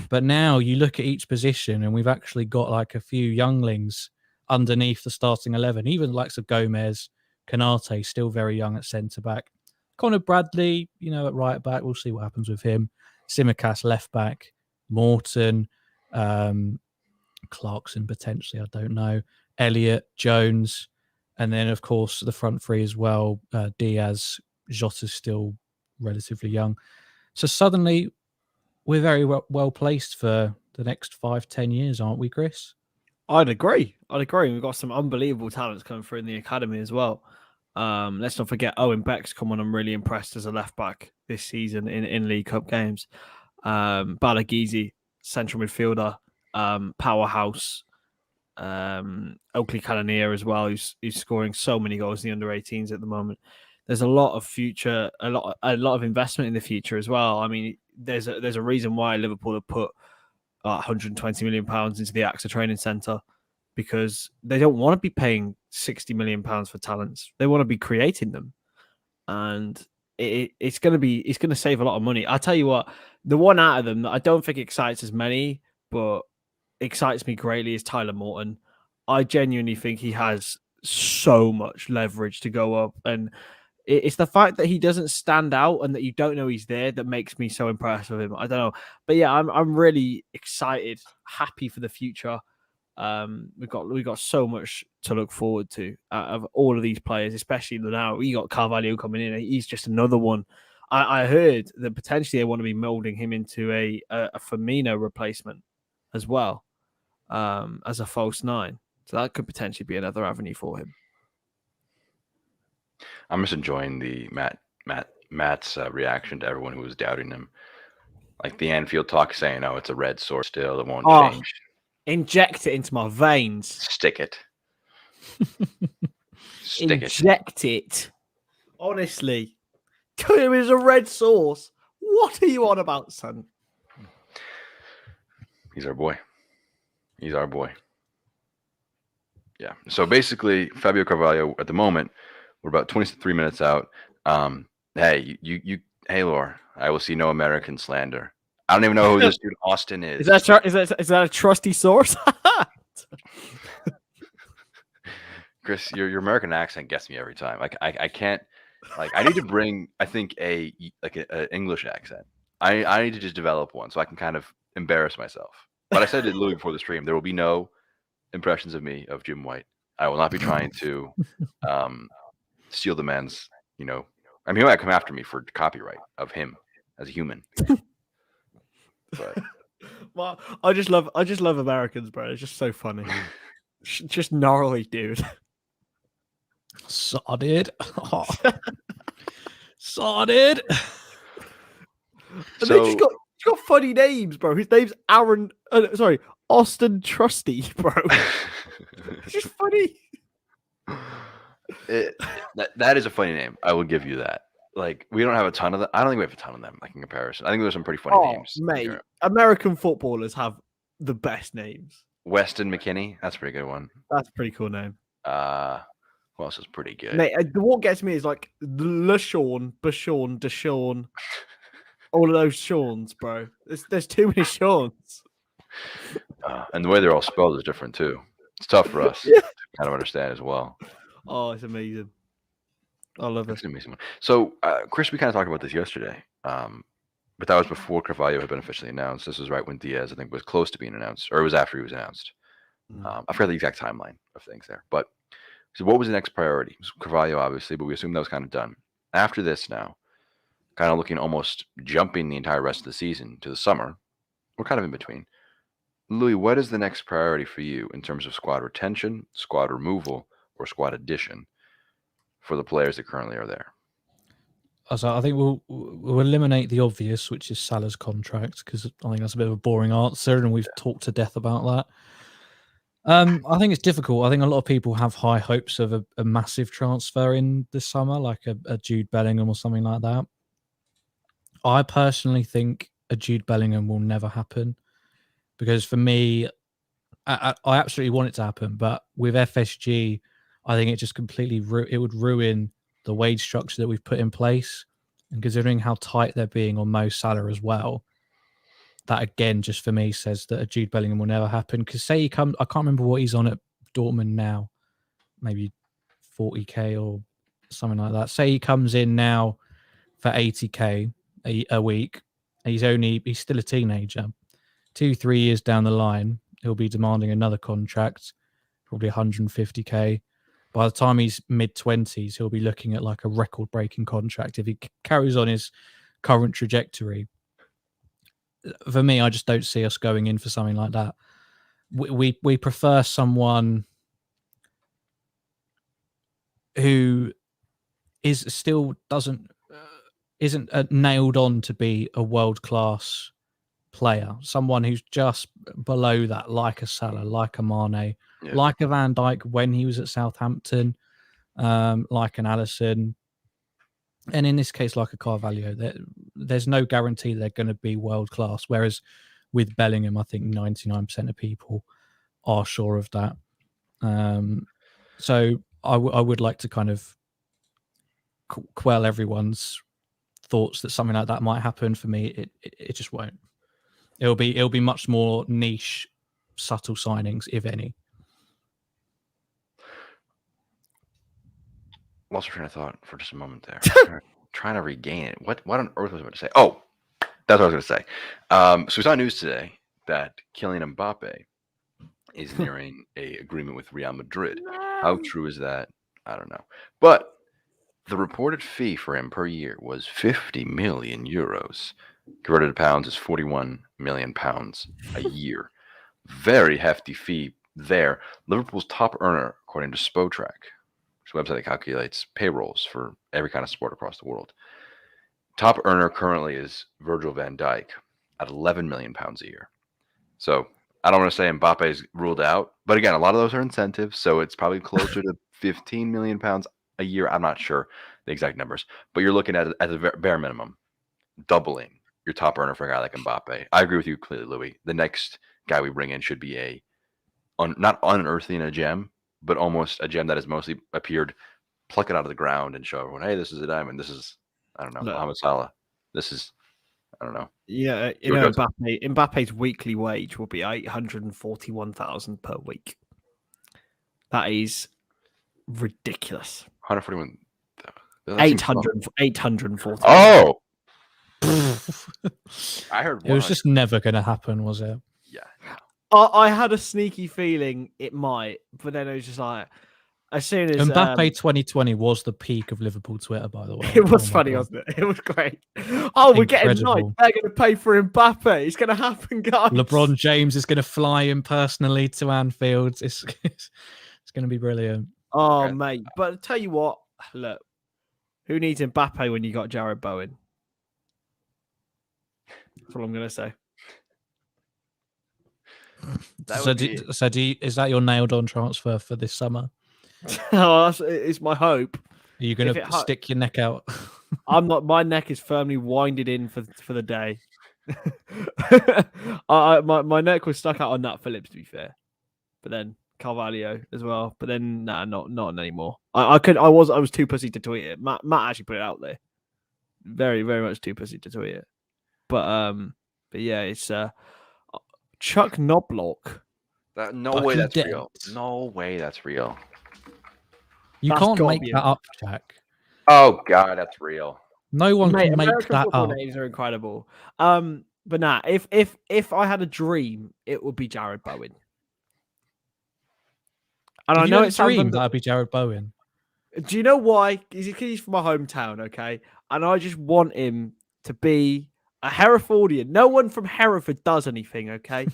But now you look at each position, and we've actually got like a few younglings underneath the starting 11, even the likes of Gomez, Canate, still very young at centre back. Conor Bradley, at right back, we'll see what happens with him. Tsimikas left back, Morton, Clarkson potentially, I don't know. Elliott, Jones, and then of course the front three as well. Diaz, Jota's still relatively young, so suddenly we're very well placed for the next 5-10 years, aren't we, Kris? I'd agree. We've got some unbelievable talents coming through in the academy as well. Let's not forget Owen Beck's come on. I'm really impressed as a left back this season in League Cup games. Balagizi, central midfielder, powerhouse. Oakley Cannoneer as well, who's scoring so many goals in the under-18s at the moment. There's a lot of future, a lot of investment in the future as well. I mean, there's a reason why Liverpool have put 120 million pounds into the AXA training centre, because they don't want to be paying 60 million pounds for talents. They want to be creating them, and it's going to save a lot of money. I'll tell you what, the one out of them that I don't think excites as many, but excites me greatly is Tyler Morton. I genuinely think he has so much leverage to go up, and it's the fact that he doesn't stand out and that you don't know he's there that makes me so impressed with him. I don't know, but yeah, I'm really excited, happy for the future. We've got so much to look forward to of all of these players, especially now we got Carvalho coming in. He's just another one. I heard that potentially they want to be molding him into a Firmino replacement as well, as a false nine. So that could potentially be another avenue for him. I'm just enjoying the Matt's reaction to everyone who was doubting him. Like the Anfield talk saying, "Oh, it's a red source still. It won't change." Inject it into my veins. Stick it. Inject it. Honestly, it was a red sauce. What are you on about, son? He's our boy. Yeah. So basically, Fabio Carvalho at the moment, we're about 23 minutes out. Hey, hey, Laura, I will see no American slander. I don't even know who this dude Austin is. Is that a trusty source? Kris, your American accent gets me every time. Like I can't. Like I need to bring, I think, a English accent. I need to just develop one so I can kind of embarrass myself. But I said to Louis before the stream, there will be no impressions of me of Jim White. I will not be trying to steal the man's. I mean, he might come after me for copyright of him as a human. But well, I just love Americans, bro. It's just so funny. Just gnarly, dude. Sodded. Sodded. So he's got funny names, bro. His name's Austin Trusty, bro. It's just funny. That is a funny name. I will give you that. Like, we don't have a ton of them. I don't think we have a ton of them, like, in comparison. I think there's some pretty funny names. Mate, American footballers have the best names. Weston McKinney, that's a pretty good one. That's a pretty cool name. Who else is pretty good? Mate, what gets me is like LeSean, Bashawn, Deshawn, all of those Seans, bro. There's too many Seans. And the way they're all spelled is different too. It's tough for us to kind of understand as well. Oh, it's amazing. I love it. It's an amazing one. So, Kris, we kind of talked about this yesterday, but that was before Carvalho had been officially announced. This was right when Diaz, I think, was close to being announced, or it was after he was announced. I forgot the exact timeline of things there. But so what was the next priority? It was Carvalho, obviously, but we assumed that was kind of done. After this now, kind of looking almost jumping the entire rest of the season to the summer, we're kind of in between. Louis, what is the next priority for you in terms of squad retention, squad removal, or squad addition for the players that currently are there? So I think we'll eliminate the obvious, which is Salah's contract, because I think that's a bit of a boring answer, and we've talked to death about that. I think it's difficult. I think a lot of people have high hopes of a massive transfer in this summer, like a Jude Bellingham or something like that. I personally think a Jude Bellingham will never happen because for me, I absolutely want it to happen, but with FSG, I think it just completely it would ruin the wage structure that we've put in place. And considering how tight they're being on Mo Salah as well, that again, just for me, says that a Jude Bellingham will never happen. Because say he comes, I can't remember what he's on at Dortmund now, maybe 40k or something like that. Say he comes in now for 80k a week. He's still a teenager. 2-3 years down the line, he'll be demanding another contract, probably 150k. By the time he's mid-20s, he'll be looking at like a record-breaking contract if he carries on his current trajectory. For me, I just don't see us going in for something like that. We prefer someone who isn't nailed on to be a world-class player, someone who's just below that, like a Salah, like a Mane, like a Van Dijk when he was at Southampton, like an Alisson, and in this case, like a Carvalho. There's no guarantee they're going to be world class. Whereas with Bellingham, I think 99% of people are sure of that. So I would like to kind of quell everyone's thoughts that something like that might happen. For me, it just won't. It'll be much more niche, subtle signings, if any. Lost your train of thought for just a moment there. Trying to regain it. What on earth was I about to say? Oh, that's what I was going to say. So we saw news today that Kylian Mbappe is nearing a agreement with Real Madrid. How true is that? I don't know. But the reported fee for him per year was 50 million euros. Converted to pounds is 41 million pounds a year. Very hefty fee there. Liverpool's top earner, according to Spotrac, which is a website that calculates payrolls for every kind of sport across the world. Top earner currently is Virgil van Dijk at 11 million pounds a year. So I don't want to say Mbappe's ruled out, but again, a lot of those are incentives, so it's probably closer to 15 million pounds a year. I'm not sure the exact numbers, but you're looking at the bare minimum, doubling your top earner for a guy like Mbappe. I agree with you clearly, Louis. The next guy we bring in should be not unearthing a gem, but almost a gem that has mostly appeared, pluck it out of the ground and show everyone, hey, this is a diamond. This is, I don't know, Mohamed Salah. This is, I don't know. Yeah, Mbappe's weekly wage will be 841,000 per week. That is ridiculous. 141. 840. Oh, I heard it was just never going to happen, was it? Yeah. I had a sneaky feeling it might, but then it was just like, as soon as Mbappe 2020 was the peak of Liverpool Twitter, by the way. It was funny, wasn't it? It was great. Oh, we're getting nice. They're going to pay for Mbappe. It's going to happen, guys. LeBron James is going to fly him personally to Anfield. It's going to be brilliant. Oh, mate. But I'll tell you what, look, who needs Mbappe when you got Jared Bowen? That's all I'm going to say. Is that your nailed on transfer for this summer? Oh, it's my hope. Are you going to stick your neck out? I'm not. My neck is firmly winded in for the day. My neck was stuck out on Nat Phillips, to be fair, but then Carvalho as well. But then not anymore. I was too pussy to tweet it. Matt actually put it out there. Very, very much too pussy to tweet it. But yeah, it's Chuck Knobloch. No way that's real. No way that's real. You can't make that up, Jack. Oh God, that's real. No one can make that up. Names are incredible. But nah, if I had a dream, it would be Jared Bowen. And I know it's dream that'd be Jared Bowen. Do you know why? He's from my hometown, okay? And I just want him to be a Herefordian. No one from Hereford does anything, okay?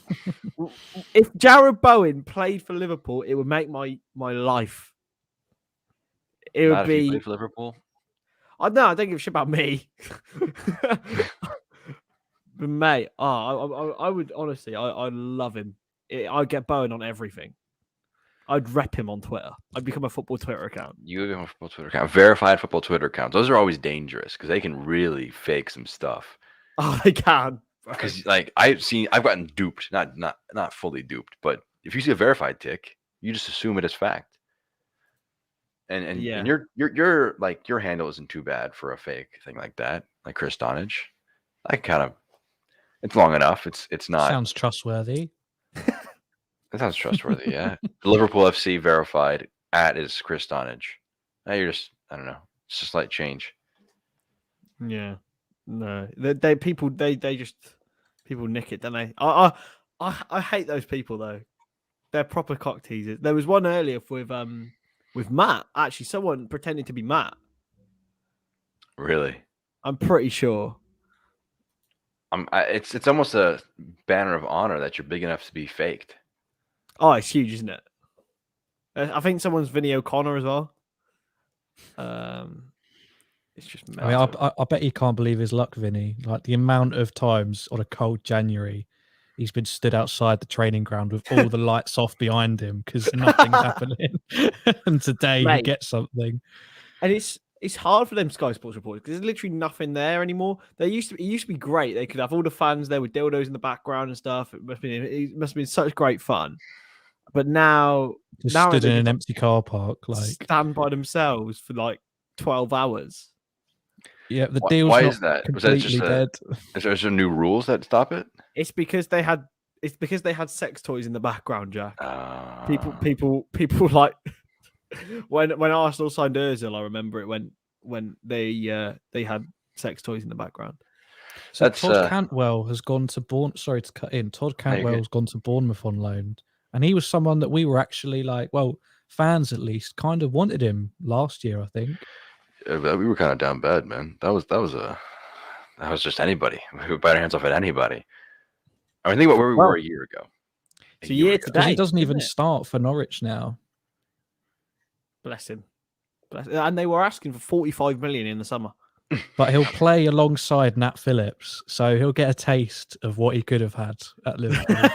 If Jared Bowen played for Liverpool, it would make my life. It would be. If he played for Liverpool? I don't give a shit about me. But mate, I would honestly, I love him. I'd get Bowen on everything. I'd rep him on Twitter. I'd become a football Twitter account. You have a football Twitter account, verified football Twitter accounts. Those are always dangerous because they can really fake some stuff. Oh, they can. Because like I've gotten duped, not fully duped, but if you see a verified tick, you just assume it as fact. And Yeah. and your like your handle isn't too bad for a fake thing like that, like Kris Donage. I kind of, it's long enough. It's not. Sounds trustworthy. It sounds trustworthy, yeah. Liverpool FC verified at is Kris Donage. Now you're just, I don't know. It's just like change. Yeah. No. People nick it, don't they? I hate those people though. They're proper cock teasers. There was one earlier with Matt. Actually, someone pretending to be Matt. Really? I'm pretty sure. It's almost a banner of honor that you're big enough to be faked. Oh, it's huge, isn't it? I think someone's Vinny O'Connor as well. It's just. I mean, I bet he can't believe his luck, Vinny. Like the amount of times on a cold January, he's been stood outside the training ground with all the lights off behind him because nothing's happening. And today he gets something. And it's hard for them Sky Sports reporters because there's literally nothing there anymore. It used to be great. They could have all the fans there with dildos in the background and stuff. It must have been such great fun. But now stood in an empty car park, like stand by themselves for like 12 hours. Yeah, the deal's why not is that? Was completely that just dead. Is there new rules that stop it? It's because they had sex toys in the background, Jack. People like when Arsenal signed Ozil, I remember it when they had sex toys in the background. So Todd Cantwell has gone to Bournemouth. Sorry to cut in. Todd Cantwell has gone to Bournemouth on loan, and he was someone that we were actually like, well, fans at least kind of wanted him last year, I think. Yeah, we were kind of down bad, man. That was just anybody who bite our hands off at anybody. I mean, think about where we were a year ago. It's a year today. He doesn't even start for Norwich now. Bless him. And they were asking for 45 million in the summer. But he'll play alongside Nat Phillips, so he'll get a taste of what he could have had at Liverpool.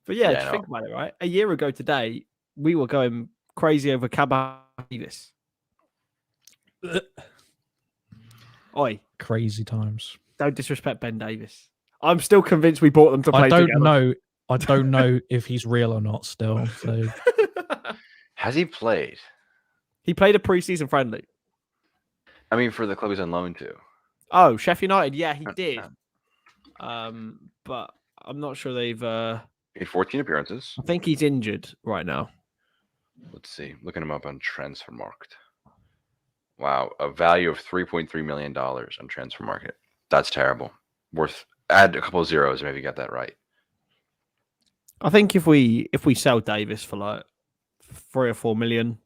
But just think about it, right? A year ago today, we were going crazy over Carvalho. Oi. Crazy times. Don't disrespect Ben Davis. I'm still convinced we bought them to play together. I don't know if he's real or not still. So. Has he played? He played a preseason friendly. I mean, for the club he's on loan to. Oh, Sheffield United. Yeah, he did. But I'm not sure they've... He had 14 appearances. I think he's injured right now. Let's see. Looking him up on Transfermarkt. Wow. A value of $3.3 million on Transfermarkt. That's terrible. Add a couple of zeros, maybe get that right. I think if we sell Davis for like 3 or 4 million,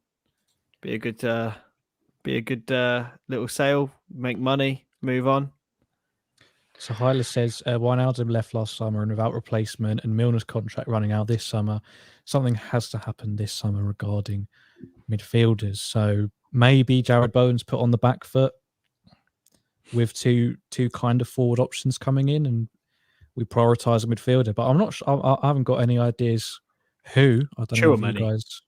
be a good little sale, make money, move on. So Hyla says Wijnaldum left last summer and without replacement, and Milner's contract running out this summer. Something has to happen this summer regarding midfielders. So maybe Jared Bowen's put on the back foot with two kind of forward options coming in, and we prioritise a midfielder. But I'm not sure. I haven't got any ideas who. I don't know if you guys.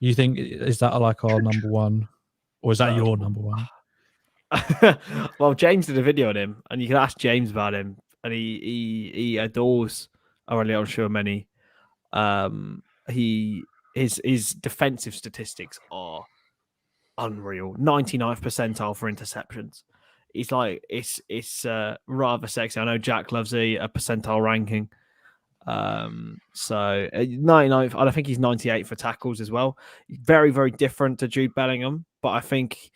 You think is that like our number one, or is that your number one? Well, James did a video on him, and you can ask James about him, and he adores Aurelien Tchouameni. His defensive statistics are unreal. 99th percentile for interceptions. It's like it's rather sexy. I know Jack loves a percentile ranking. So 99th, I think he's 98 for tackles as well. Very, very different to Jude Bellingham, but I think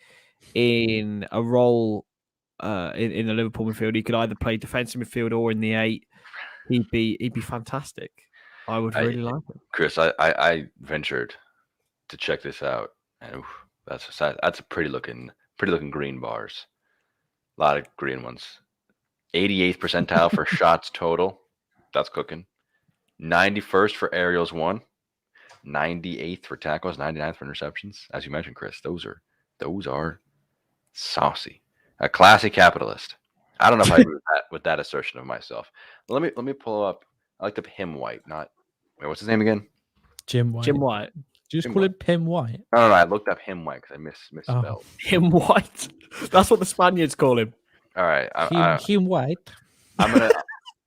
in a role in the Liverpool midfield, he could either play defensive midfield or in the 8. He'd be fantastic. I would really like him. Kris, I ventured to check this out, and that's a pretty looking green bars. A lot of green ones. 88th percentile for shots total. That's cooking. 91st for aerials won. 98th for tackles. 99th for interceptions. As you mentioned, Kris, those are saucy. A classy capitalist. I don't know if I agree with that assertion of myself. Let me pull up. I like the him white, not Wait, what's his name again? Jim White. Jim White. Do you just Jim call White. him Pim White? No. I looked up him White because I misspelled. Him White. That's what the Spaniards call him. All right. Him White. I'm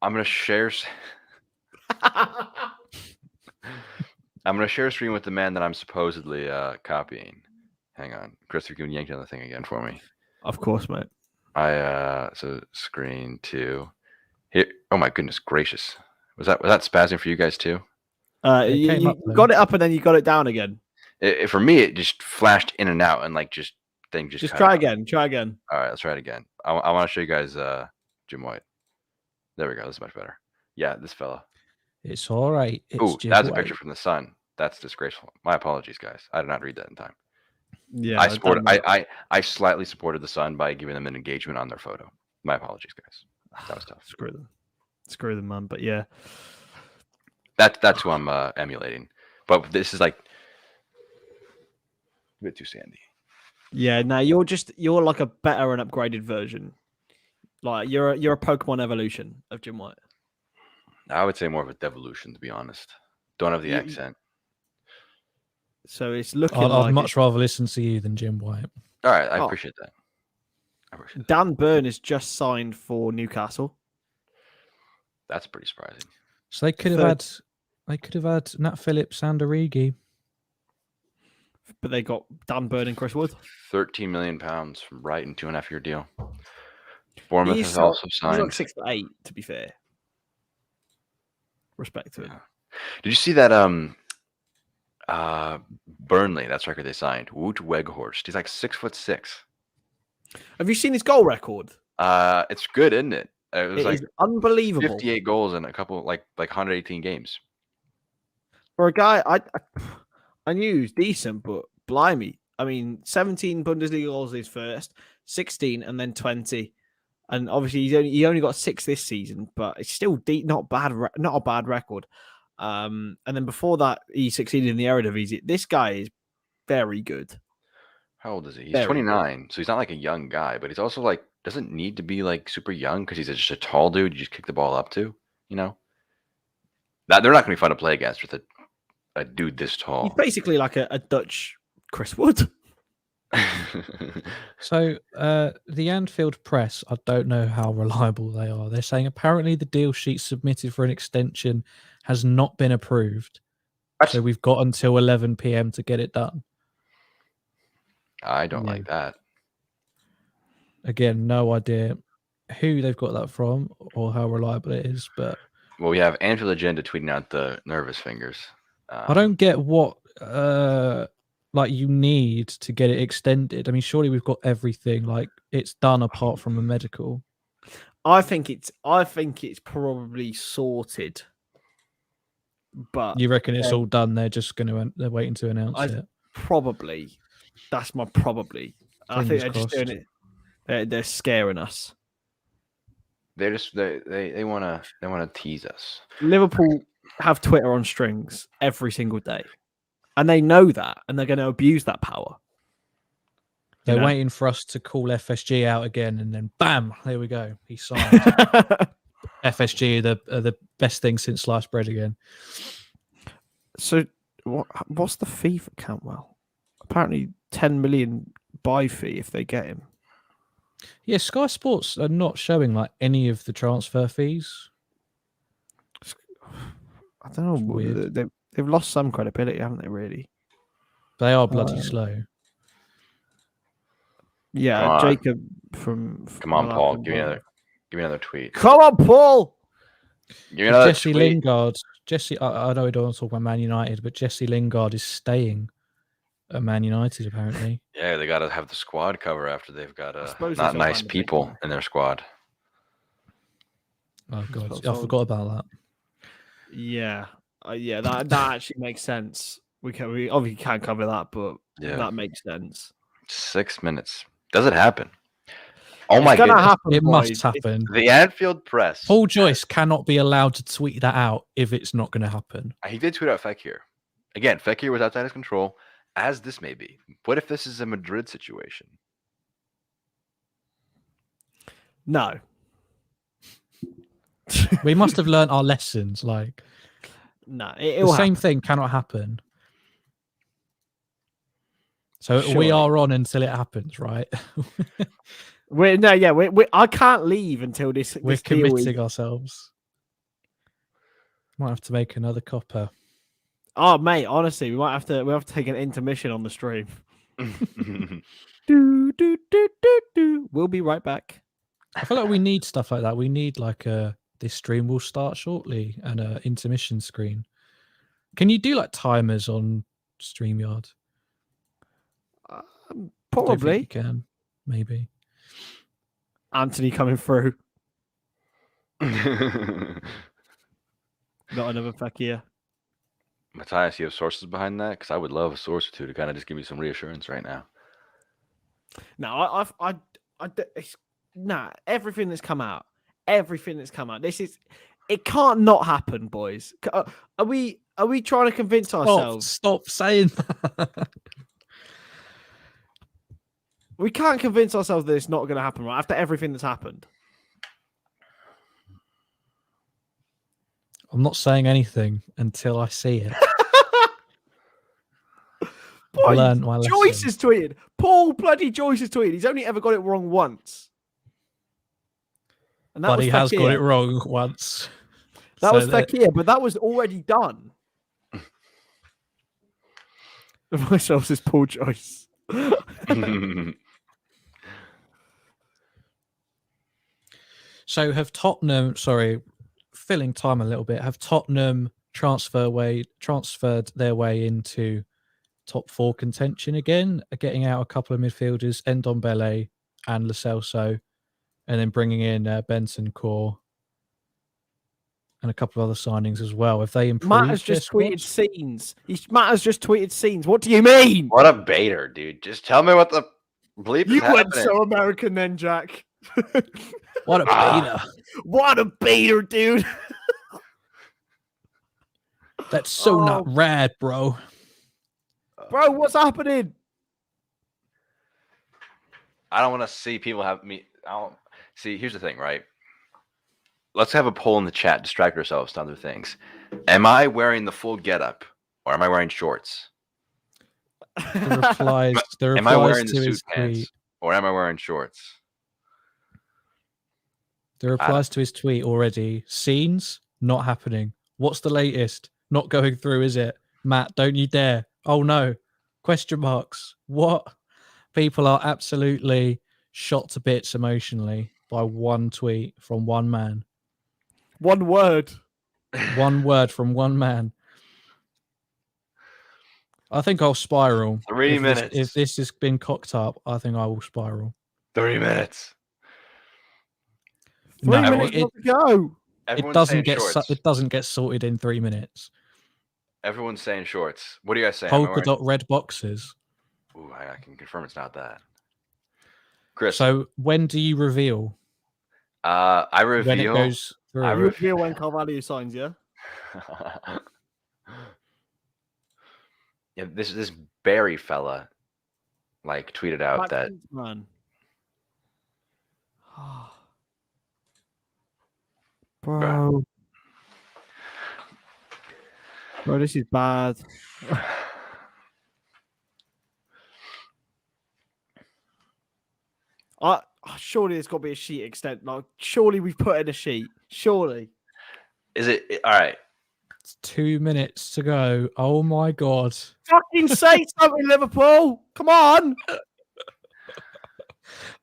gonna share. I'm gonna share a screen with the man that I'm supposedly copying. Hang on, Chris, you can yank another thing again for me. Of course, mate. So screen 2. Here. Oh my goodness gracious. Was that spazzing for you guys too? You got it up and then you got it down again. For me, it just flashed in and out and like just try again. Try again. All right, let's try it again. I want to show you guys Jim White. There we go. This is much better. Yeah, this fella. It's all right. Oh, that's a picture from the sun. That's disgraceful. My apologies, guys. I did not read that in time. Yeah, I slightly supported the Sun by giving them an engagement on their photo. My apologies, guys. That was tough. Screw them, man. But yeah, that's who I'm emulating. But this is like a bit too sandy. Yeah, no, you're like a better and upgraded version. Like you're a Pokemon evolution of Jim White. I would say more of a devolution, to be honest. Don't have the accent. So it's looking. I'd much rather listen to you than Jim White. All right, I appreciate that. Dan Burn is just signed for Newcastle. That's pretty surprising. So they could have had Nat Phillips and Origi. But they got Dan Burn and Chris Wood. £13 million from Brighton, 2.5-year deal. Bournemouth has also signed. He's like 6 to 8, to be fair. Respect to him. Did you see that Burnley, that's record they signed, Wout Weghorst? He's like 6'6". Have you seen his goal record? It's good, isn't it? It was like unbelievable. 58 goals in a couple like 118 games. For a guy I knew he was decent, but blimey. I mean, 17 Bundesliga goals his first, 16 and then 20. And obviously he only got 6 this season, but it's still not a bad record. And then before that, he succeeded in the Eredivisie. This guy is very good. How old is he? He's 29, so he's not like a young guy, but he's also like doesn't need to be like super young because he's just a tall dude. You just kick the ball up to, you know. That they're not going to be fun to play against with a dude this tall. He's basically like a Dutch Chris Wood. So the Anfield Press, I don't know how reliable they are. They're saying apparently the deal sheet submitted for an extension has not been approved. So we've got until 11 p.m. to get it done. I don't like that. Again, no idea who they've got that from or how reliable it is. But well, we have Anfield Agenda tweeting out the nervous fingers. I don't get what like you need to get it extended. I mean, surely we've got everything like it's done apart from a medical. I think it's probably sorted. But you reckon it's all done? They're waiting to announce it. Probably. That's my probably. I think they're just doing it. They're scaring us. They want to tease us. Liverpool have Twitter on strings every single day, and they know that, and they're going to abuse that power. They're waiting for us to call FSG out again, and then bam, there we go. He signed. FSG are the best thing since sliced bread again. So, what's the fee for Cantwell? Apparently, 10 million buy fee if they get him. Yeah, Sky Sports are not showing like any of the transfer fees. I don't know. Weird. They've lost some credibility, haven't they? Really, they are bloody slow. Yeah, Jacob from. Come on, Paul. Give me another tweet. Come on, Paul. Give me another Jesse tweet. Lingard. I know we don't want to talk about Man United, but Jesse Lingard is staying at Man United apparently. Yeah, they got to have the squad cover after they've got not nice people in their squad. Oh god, I forgot about that. Yeah, that actually makes sense. We obviously can't cover that, but that makes sense. 6 minutes. Does it happen? Oh my goodness! It must happen. The Anfield Press. Paul Joyce cannot be allowed to tweet that out if it's not going to happen. He did tweet out Fekir. Again, Fekir was outside his control, as this may be. What if this is a Madrid situation? No. We must have learned our lessons. Like, No, The it'll same happen. thing cannot happen. So we Surely. are on until it happens, right? I can't leave until this. We're this deal is- committing ourselves. Might have to make another copper. Oh, mate, honestly, we have to take an intermission on the stream. We'll be right back. I feel like we need stuff like that. We need like this stream will start shortly and a intermission screen. Can you do like timers on StreamYard? Probably. You can, maybe. Anthony coming through. Not another Fakir. Matthias, you have sources behind that? Because I would love a source or two to kind of just give me some reassurance right now. No, everything that's come out. It can't not happen, boys. Are we trying to convince ourselves? Stop saying that. We can't convince ourselves that it's not going to happen, right? After everything that's happened. I'm not saying anything until I see it. Boy, learned my lesson. Joyce has tweeted. Paul bloody Joyce has tweeted. He's only ever got it wrong once. And But he has Fakir. got it wrong once. That was Fakir, but that was already done. The voice is Paul Joyce. So have Tottenham, filling time a little bit, have Tottenham transferred their way into top 4 contention again, getting out a couple of midfielders, Ndombele and Lo Celso, and then bringing in Benson Core and a couple of other signings as well. Have they improved? Matt has just tweeted scenes. Matt has just tweeted scenes. What do you mean? What a baiter, dude. Just tell me what the bleep is You happening. went so American then, Jack. What a beta. What a baiter, dude. That's so not rad, bro. Bro, what's happening? I don't want to see people have me. I don't see. Here's the thing, right? Let's have a poll in the chat. Distract ourselves to other things. Am I wearing the full getup, or am I wearing shorts? The replies. Am I wearing the suit pants, or am I wearing shorts? The replies to his tweet already. Scenes not happening. What's the latest? Not going through, is it? Matt, don't you dare. Oh no. Question marks. What? People are absolutely shot to bits emotionally by one tweet from one man. One word. One word from one man. I think I'll spiral. 3 minutes. If this has been cocked up, I think I will spiral. 3 minutes. 3 minutes to go. It doesn't get sorted in 3 minutes. Everyone's saying shorts. What do you guys say? Polka dot red boxes. Ooh, I can confirm it's not that. Chris. So when do you reveal? I reveal when it goes through. I reveal when Carvalho signs, yeah? Yeah, this Barry fella tweeted out that man. Bro, this is bad. Surely there's got to be a sheet extent. Surely we've put in a sheet. Surely. Is it all right? It's 2 minutes to go. Oh my god! Fucking say something, Liverpool! Come on!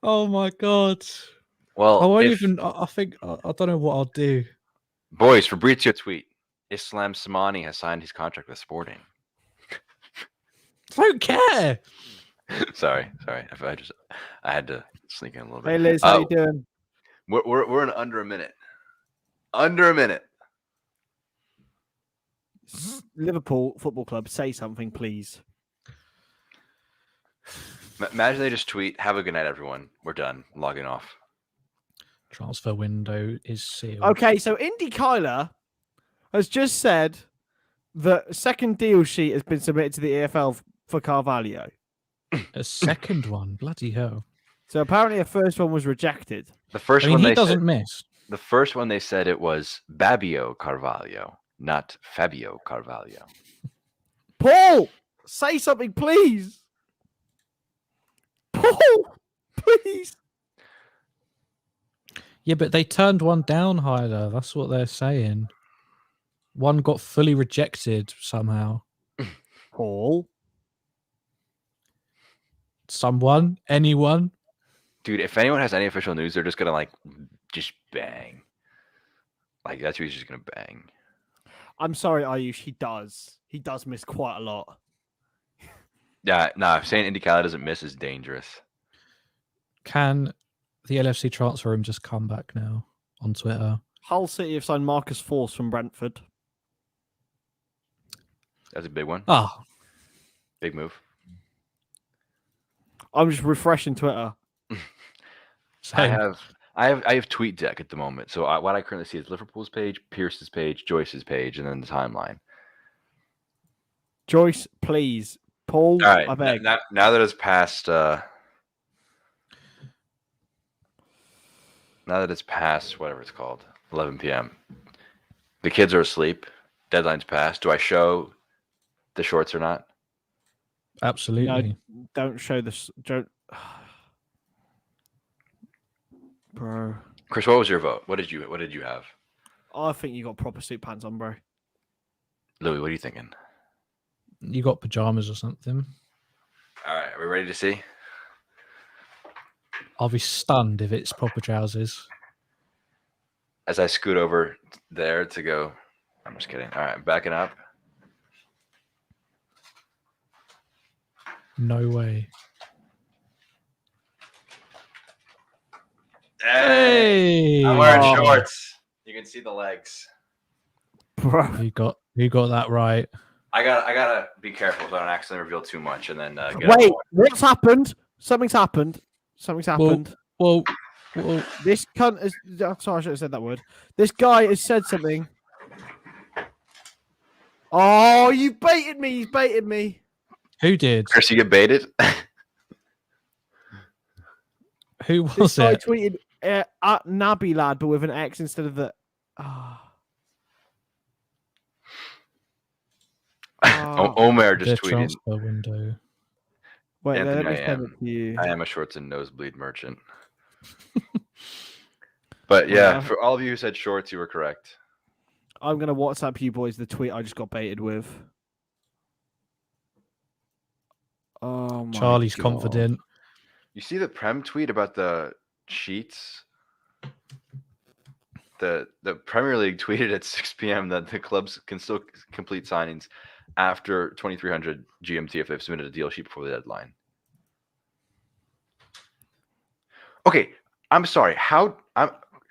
Oh my god! Well, I won't even. I think I don't know what I'll do. Boys, Fabrizio tweet: Islam Samani has signed his contract with Sporting. I don't care. Sorry. I had to sneak in a little bit. Hey Liz, how you doing? We're in under a minute. Under a minute. Liverpool Football Club, say something, please. Imagine they just tweet, "Have a good night, everyone. We're done. Logging off." Transfer window is sealed. Okay, so Indy Kyler has just said that a second deal sheet has been submitted to the EFL for Carvalho. A second one, bloody hell! So apparently, a first one was rejected. The first I mean, one he they doesn't said, miss. The first one they said it was Babio Carvalho. not Fabio Carvalho. Paul, say something, please. Paul, please. Yeah, but they turned one down, Hyder. That's what they're saying. One got fully rejected somehow. Paul. Someone? Anyone? Dude, if anyone has any official news, they're just gonna just bang. Like that's who he's just gonna bang. I'm sorry, Ayush. He does. He does miss quite a lot. Yeah, nah. Saying Indy Cali doesn't miss is dangerous. Can the LFC transfer room just come back now on Twitter? Hull City have signed Marcus Force from Brentford. That's a big one. Oh, Big move. I'm just refreshing Twitter. same. I have TweetDeck at the moment. So what I currently see is Liverpool's page, Pierce's page, Joyce's page, and then the timeline. Joyce, please. Paul, All right. I beg. Now that it's past. Now that it's past whatever it's called, 11 p.m. The kids are asleep. Deadline's passed. Do I show the shorts or not? Absolutely. No, don't show this. Don't. Bro. Kris, what was your vote? What did you have? I think you got proper suit pants on, bro. Louis, what are you thinking? You got pajamas or something? All right, are we ready to see? I'll be stunned if it's proper trousers. As I scoot over there to go, I'm just kidding. All right, I'm backing up. No way. Hey! Hey! I'm wearing shorts. You can see the legs. Bro. You got that right. I gotta be careful so I don't accidentally reveal too much and then Wait, what's happened? Something's happened. Well, This cunt is. Sorry, I should have said that word. This guy has said something. Oh, you baited me. He's baited me. who did? Kris, you get baited? Who This was guy it? tweeted at Nabi lad, but with an X instead of the. Omer just The tweeted. transfer window. Wait, Anthony, let me I send am. it to you. I am a shorts and nosebleed merchant. But yeah, Well, for all of you who said shorts, you were correct. I'm gonna WhatsApp you boys the tweet I just got baited with. Oh my Charlie's God. confident. You see the Prem tweet about the sheets? The Premier League tweeted at 6 p.m. that the clubs can still complete signings after 2300 GMT if they've submitted a deal sheet before the deadline. Okay, I'm sorry.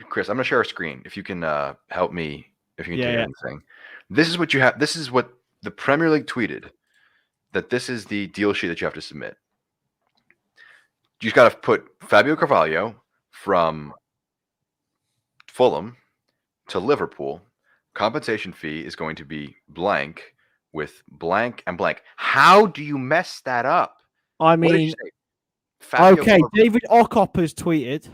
Kris, I'm gonna share a screen. If you can help me, if you can take anything. This is what you have. This is what the Premier League tweeted. That this is the deal sheet that you have to submit. You just got to put Fabio Carvalho from Fulham to Liverpool. Compensation fee is going to be blank with blank and blank. How do you mess that up? I What did you mean, say? Fabio okay, David Ockop has tweeted.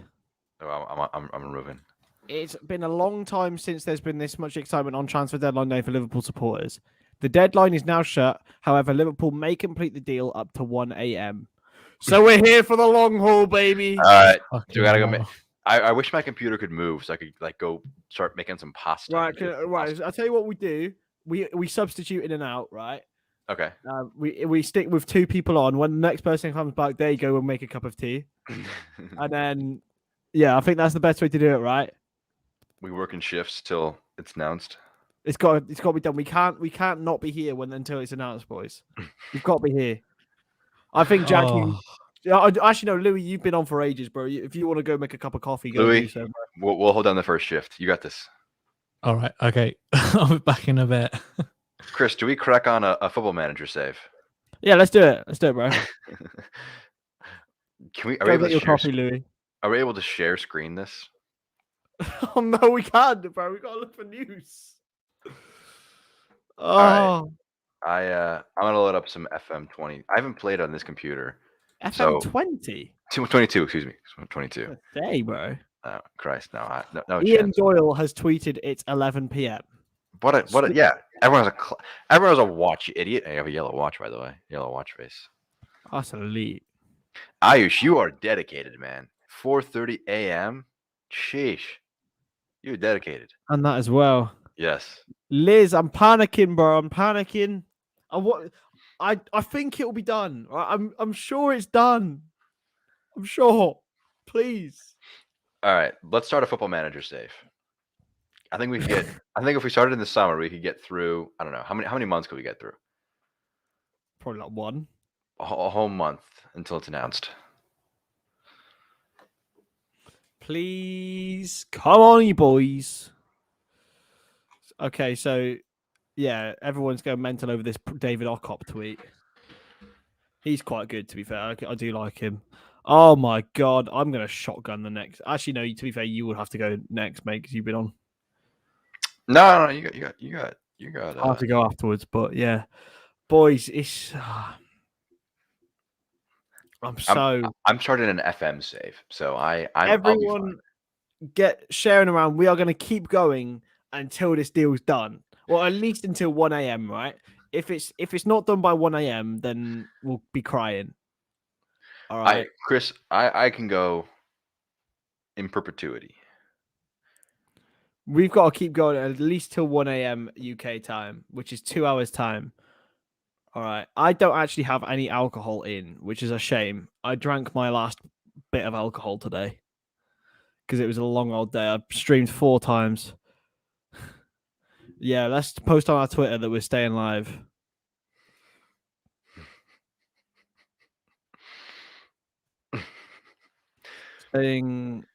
Oh, I'm removing. It's been a long time since there's been this much excitement on transfer deadline day for Liverpool supporters. The deadline is now shut. However, Liverpool may complete the deal up to 1 a.m. So we're here for the long haul, baby. All right. So Fucking we gotta go. hell. I wish my computer could move so I could go start making some pasta. Right. I'll tell you what we do. We substitute in and out, right? Okay. We stick with two people on. When the next person comes back, there you go. We'll make a cup of tea, and then I think that's the best way to do it, right? We work in shifts till it's announced. It's got to be done. We can't not be here until it's announced, boys. We've got to be here. I think Jack. Actually, no, Louis, you've been on for ages, bro. If you want to go make a cup of coffee, go Louis, do so. we'll hold down the first shift. You got this. All right. Okay. I'll be back in a bit. Kris, do we crack on a football manager save? Yeah, let's do it. Let's do it, bro. Can we? Go get your coffee, Louis. Are we able to share screen this? Oh no, we can't, bro. We gotta look for news. Right. I'm gonna load up some FM20. I haven't played on this computer. FM20? 22, excuse me. 22. Hey, bro. Oh, Christ, no Ian chance. Doyle has tweeted it's 11 p.m. Yeah. Everyone has a watch, you idiot. I have a yellow watch, by the way. Yellow watch face. That's elite. Ayush, you are dedicated, man. 4:30 a.m. Sheesh. You're dedicated. And that as well. Yes. Liz, I'm panicking, bro. I'm panicking. I think it will be done. I'm sure it's done. I'm sure. Please. All right. Let's start a football manager save. I think if we started in the summer, we could get through. I don't know how many months could we get through? Probably like one. A whole month until it's announced. Please come on, you boys. Okay, so yeah, everyone's going mental over this David Ockop tweet. He's quite good, to be fair. I do like him. Oh my god, I'm gonna shotgun the next. Actually, no. To be fair, you would have to go next, mate, because you've been on. No, you got. I have to go afterwards, but yeah, boys, it's. I'm starting an FM save, so I'll be everyone get sharing around. We are going to keep going until this deal's done, or at least until 1 a.m. Right? If it's not done by 1 a.m., then we'll be crying. All right, Kris, I can go in perpetuity. We've got to keep going at least till 1 a.m. UK time, which is 2 hours time. All right. I don't actually have any alcohol in, which is a shame. I drank my last bit of alcohol today because it was a long old day. I streamed 4 times. Yeah, let's post on our Twitter that we're staying live. Staying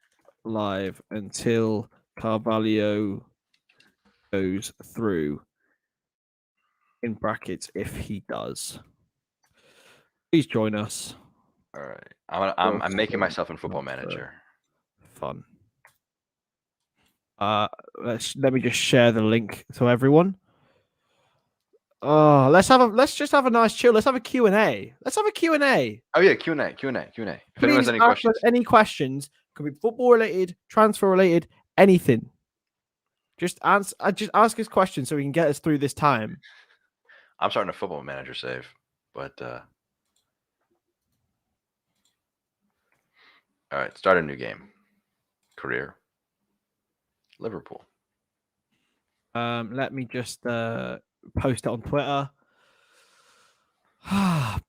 live until Carvalho goes through. In brackets, if he does. Please join us. All right. I'm making myself in Football Manager. Fun. Let me just share the link to everyone. Oh, let's just have a nice chill. Let's have a Q&A. Let's have a Q&A. Oh yeah, Q&A. If anyone has any questions. Any questions, could be football related, transfer related, anything. Just ask us questions so we can get us through this time. I'm starting a Football Manager save, but all right, start a new game. Career. Liverpool. Let me just post it on Twitter.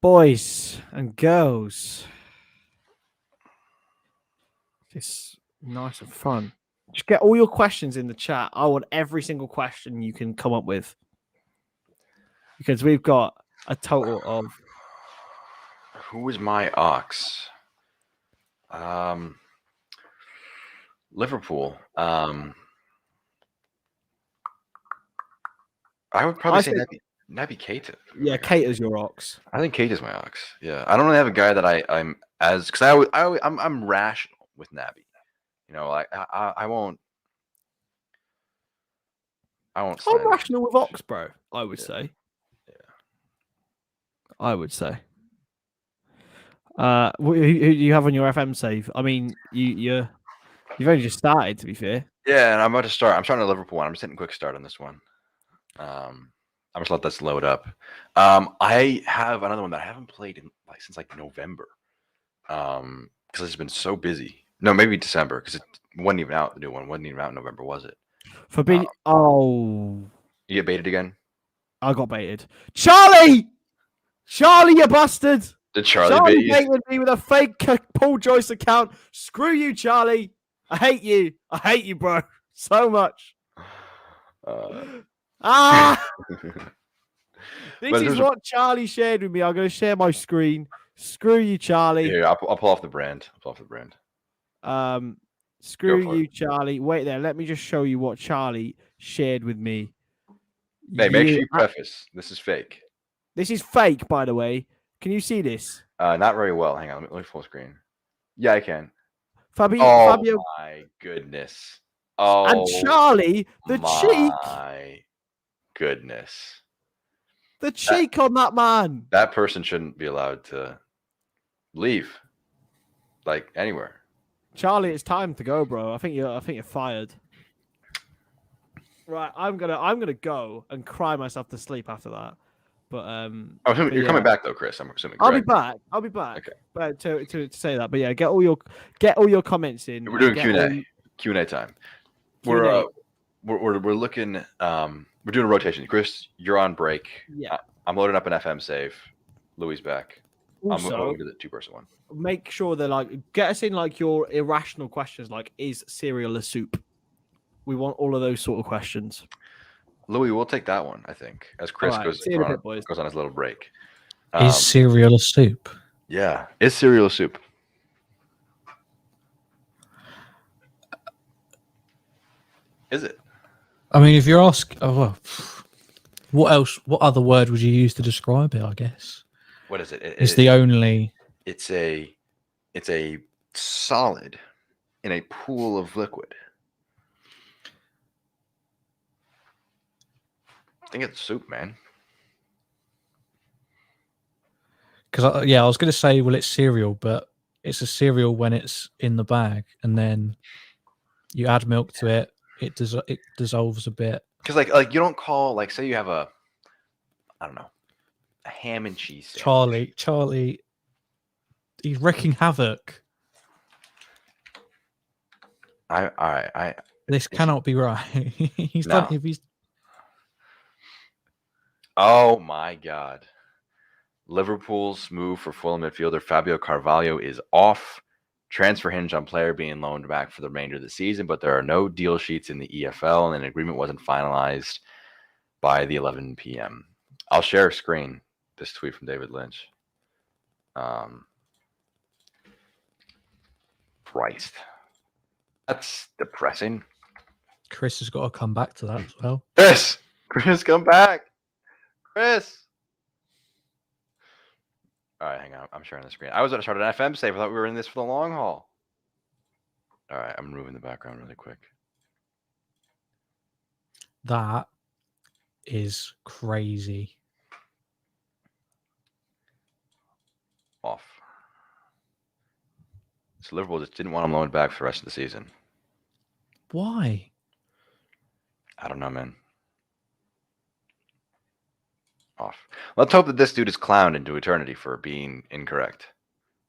Boys and girls, it's nice and fun. Just get all your questions in the chat. I want every single question you can come up with, because we've got a total of. Who is my ox? Liverpool. I would probably say Naby Keita. Yeah, Keita's your ox. I think Keita's my ox. Yeah, I don't really have a guy that I'm as because I'm rational with Naby. You know, like I won't. I'm rational with ox, bro. I would say. Yeah. I would say. Who do you have on your FM save? I mean, you've only just started, to be fair. Yeah, and I'm about to start. I'm starting a Liverpool one. I'm just hitting quick start on this one. I'm just let this load up. I have another one that I haven't played since November. Because it's been so busy. No, maybe December, because it wasn't even out. The new one wasn't even out in November, was it? For being you get baited again? I got baited. Charlie, you bastard! Did Charlie baited me with a fake Paul Joyce account? Screw you, Charlie! I hate you, bro, so much. This is what Charlie shared with me. I'm going to share my screen. Screw you, Charlie. Here, I'll pull off the brand. Screw you, Charlie. Wait there. Let me just show you what Charlie shared with me. Hey, make sure you preface. This is fake. This is fake, by the way. Can you see this? Not very well. Hang on. Let me full screen. Yeah, I can. Fabio. My goodness. Oh, and Charlie, the cheek. My goodness. The cheek on that man. That person shouldn't be allowed to leave, anywhere. Charlie, it's time to go, bro. I think you're fired. Right, I'm gonna go and cry myself to sleep after that. But You're coming back though, Kris. I'm assuming. I'll be Correct? back. I'll be back. Okay. But to say that, but yeah, get all your comments in. We're doing Q&A. Q&A time. Q&A. We're looking. We're doing a rotation. Kris, you're on break. Yeah. I'm loading up an FM save. Louis back. Also, I'm going to the 2-person one. make sure that get us in your irrational questions, like is cereal a soup? We want all of those sort of questions. Louis, we'll take that one, I think, as Kris Right, goes on his little break. Is cereal a soup? Yeah. Is cereal a soup? Is it? I mean, if you're asking, what else? What other word would you use to describe it? I guess. What is it? It's the only. It's a solid in a pool of liquid. I think it's soup, man. Because I was going to say, well, it's cereal, but it's a cereal when it's in the bag, and then you add milk to it. It dissolves a bit. Because like you don't call say you have a ham and cheese sandwich. Charlie, he's wrecking havoc. This cannot be right. He's No. done. If he's. Oh my God. Liverpool's move for Fulham midfielder Fabio Carvalho is off. Transfer hinge on player being loaned back for the remainder of the season, but there are no deal sheets in the EFL, and an agreement wasn't finalized by the 11 p.m. I'll share a screen. This tweet from David Lynch. Christ. That's depressing. Kris has got to come back to that as well. Kris, come back. Kris. All right, hang on. I'm sharing the screen. I was going to start an FM save. I thought we were in this for the long haul. All right, I'm removing the background really quick. That is crazy. Off. So Liverpool just didn't want him loaned back for the rest of the season. Why? I don't know, man. Off. Let's hope that this dude is clowned into eternity for being incorrect.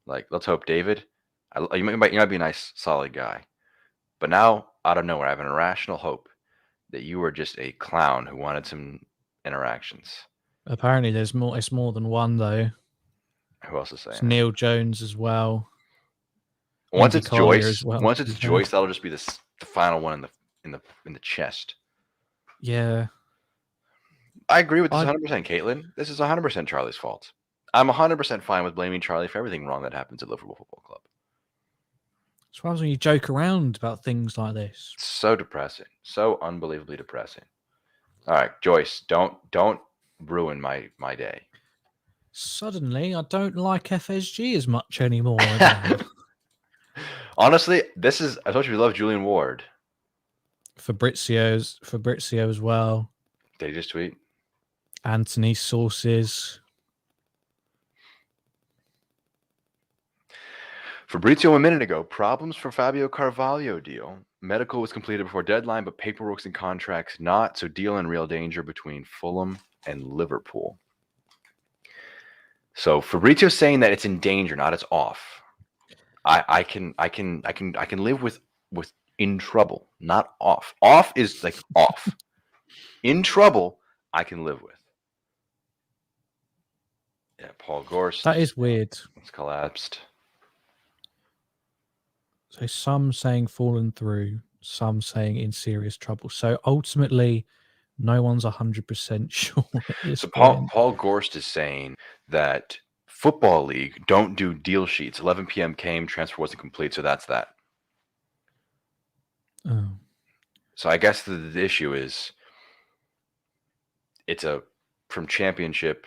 Let's hope David. You might be a nice, solid guy, but now out of nowhere, I have an irrational hope that you were just a clown who wanted some interactions. Apparently, there's more. It's more than one though. Who else is saying? It's Neil Jones as well. Once it's Collier Joyce, Joyce, that'll just be the final one in the chest. Yeah. I agree with this 100%, Caitlin. This is 100% Charlie's fault. I'm 100% fine with blaming Charlie for everything wrong that happens at Liverpool Football Club. It's when you joke around about things like this. So depressing. So unbelievably depressing. All right, Joyce, don't ruin my day. Suddenly, I don't like FSG as much anymore. Honestly, I told you we love Julian Ward. Fabrizio as well. Did he just tweet? Anthony's sources. Fabrizio a minute ago. Problems for Fabio Carvalho deal. Medical was completed before deadline, but paperwork and contracts not. So deal in real danger between Fulham and Liverpool. So Fabrizio's saying that it's in danger, not it's off. I can live with in trouble, not off. Off is like off. In trouble, I can live with. Yeah, Paul Gorst. That is weird. It's collapsed. So some saying fallen through, some saying in serious trouble. So ultimately, no one's 100% sure. So Paul Gorst is saying that Football League don't do deal sheets. 11 p.m. came, transfer wasn't complete, so that's that. Oh. So I guess the issue is it's from Championship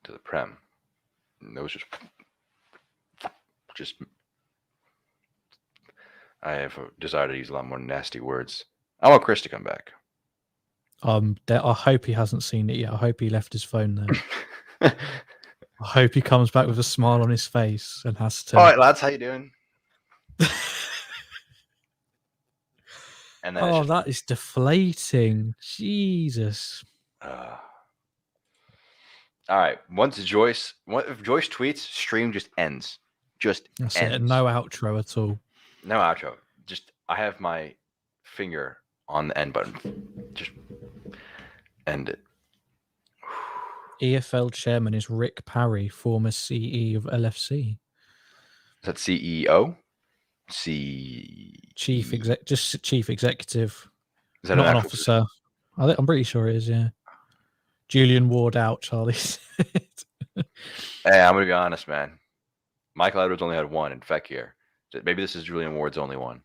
to the Prem. And those just I have a desire to use a lot more nasty words. I want Kris to come back. I hope he hasn't seen it yet. I hope he left his phone there. I hope he comes back with a smile on his face and has to. All right, lads, how you doing? And then Oh, it's just, that is deflating. Jesus. all right. If Joyce tweets, stream just ends. Just That's ends. it. No outro at all. No outro. Just I have my finger on the end button. Just end it. EFL chairman is Rick Parry, former CE of LFC. Is that CEO? Chief executive. Is that Not an actual officer. I'm pretty sure it is, yeah. Julian Ward out, Charlie said. Hey, I'm gonna be honest, man. Michael Edwards only had one in Fekir. Maybe this is Julian Ward's only one.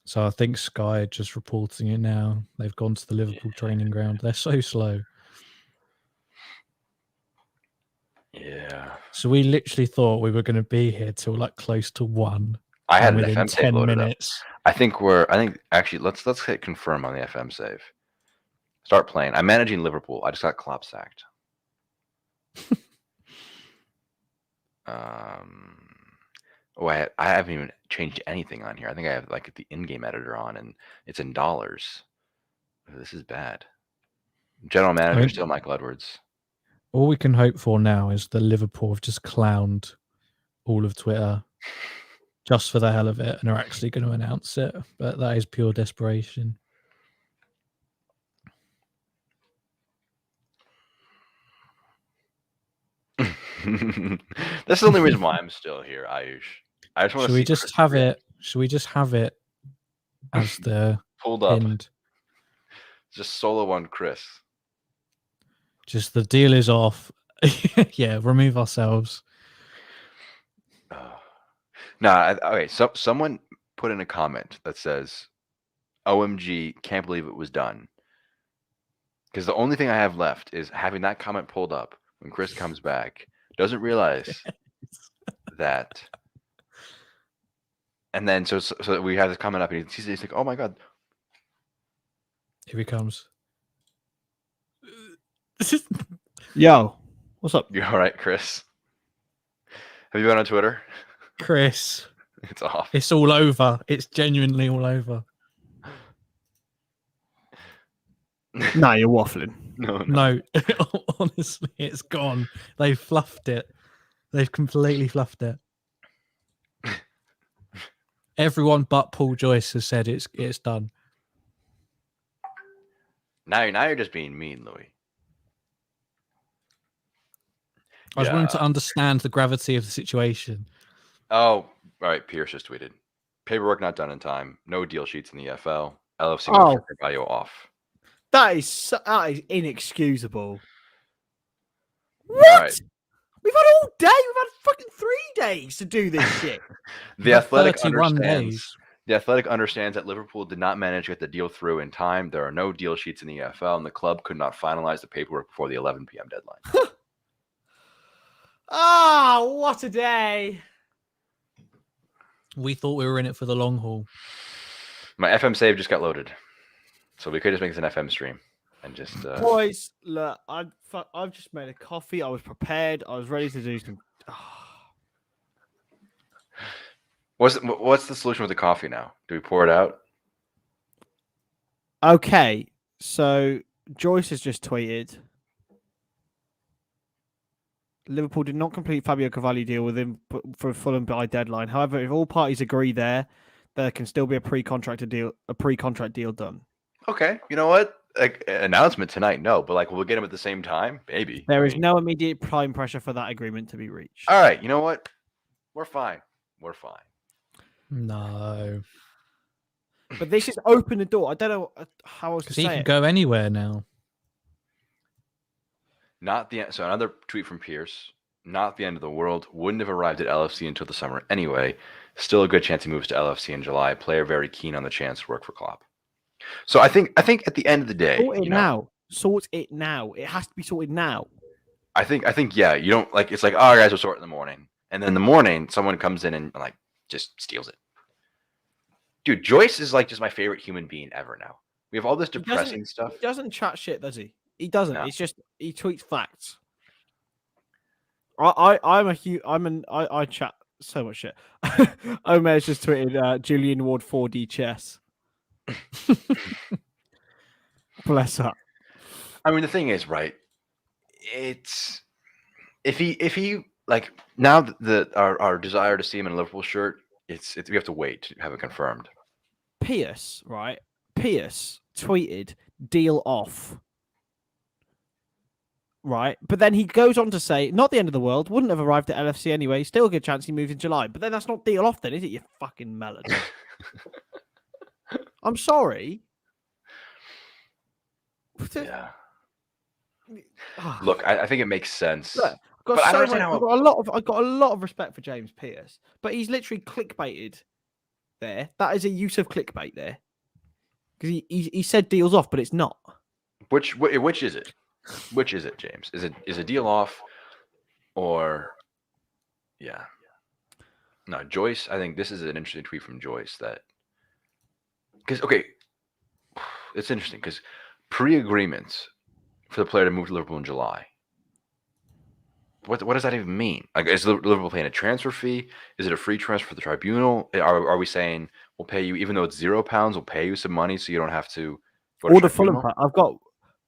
So I think Sky are just reporting it now. They've gone to the Liverpool training ground. They're so slow. Yeah. So we literally thought we were going to be here till like close to 1. I had an within FM save 10 loaded minutes. up. I think actually let's hit confirm on the FM save. Start playing. I'm managing Liverpool. I just got Klopp sacked. I haven't even changed anything on here. I think I have like the in-game editor on, and it's in dollars. This is bad. General manager still Michael Edwards. All we can hope for now is that Liverpool have just clowned all of Twitter just for the hell of it and are actually going to announce it. But that is pure desperation. That's the only reason why I'm still here, Ayush. I just want to. Should we just have it? Should we just have it as the pulled up? pinned? Just solo one, Kris. Just the deal is off. Yeah, remove ourselves. No, okay. So someone put in a comment that says, "OMG, can't believe it was done." Because the only thing I have left is having that comment pulled up when Kris comes back. Doesn't realize that. And then so we have this comment up, and he's like, "Oh my god!" Here he comes. Yo, what's up? You all right, Kris? Have you been on Twitter? Kris, It's off. it's all over. It's genuinely all over. Nah, you're waffling. No, honestly, it's gone. They've fluffed it. They've completely fluffed it. Everyone but Paul Joyce has said it's done. Now you're just being mean, Louis. I was wanting to understand the gravity of the situation. Oh, all right. Pierce just tweeted. Paperwork not done in time. No deal sheets in the EFL. LFC Carvalho off. That is inexcusable. What? Right. We've had all day. We've had fucking 3 days to do this shit. The Athletic 31 days. The Athletic understands that Liverpool did not manage to get the deal through in time. There are no deal sheets in the EFL, and the club could not finalize the paperwork before the 11 p.m. deadline. Ah, what a day. We thought we were in it for the long haul. My FM save just got loaded, so we could just make this an FM stream and just. Boys, look, I've just made a coffee. I was prepared. I was ready to do some. What's the solution with the coffee now? Do we pour it out? Okay, so Joyce has just tweeted. Liverpool did not complete Fabio Carvalho deal with him for a Fulham by deadline. However, if all parties agree there can still be a pre-contract deal done. Okay, you know what? Like, announcement tonight, no, but we'll get him at the same time, maybe. There is no immediate prime pressure for that agreement to be reached. All right, you know what? We're fine. No. But this has opened the door. I don't know how else to say it. He can go anywhere now. So another tweet from Pierce. Not the end of the world. Wouldn't have arrived at LFC until the summer anyway. Still a good chance he moves to LFC in July. Player very keen on the chance to work for Klopp. So I think at the end of the day, Sort it now. It has to be sorted now. I think yeah. You don't it's like, oh guys, we'll sort it in the morning, and then in the morning someone comes in and just steals it. Dude, Joyce is just my favorite human being ever now. We have all this depressing stuff. He doesn't chat shit, does he? He doesn't. No. It's just he tweets facts. I chat so much shit. Omer's just tweeted Julian Ward 4D chess. Bless her. I mean, the thing is, right? It's if he like now our desire to see him in a Liverpool shirt, it's we have to wait to have it confirmed. Pierce, right? Pierce tweeted deal off. Right, but then he goes on to say, not the end of the world, wouldn't have arrived at LFC anyway, still a good chance he moves in July. But then that's not deal off then, is it, you fucking melon? I'm sorry. Yeah. Look, I think it makes sense. Look, I've got a lot of respect for James Pierce, but he's literally clickbaited there. That is a use of clickbait there. Because he said deals off, but it's not. Which is it? Which is it, James? Is a deal off, or yeah? No, Joyce. I think this is an interesting tweet from Joyce that because it's interesting because pre-agreements for the player to move to Liverpool in July. What does that even mean? Like, is Liverpool paying a transfer fee? Is it a free transfer for the tribunal? Are we saying we'll pay you even though it's £0? We'll pay you some money so you don't have to go to All the tribunal? Fulham.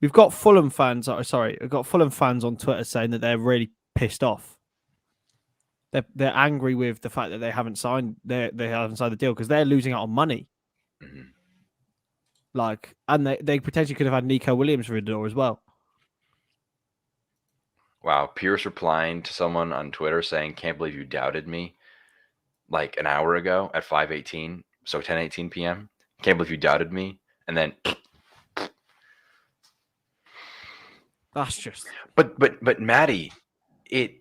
We've got Fulham fans. Sorry, we've got Fulham fans on Twitter saying that they're really pissed off. They're angry with the fact that they haven't signed the deal because they're losing out on money. Mm-hmm. Like, and they potentially could have had Nico Williams through the door as well. Wow, Pierce replying to someone on Twitter saying, "Can't believe you doubted me," like an hour ago at 5:18, so 10:18 p.m. Can't believe you doubted me, and then. That's just. But Matty, I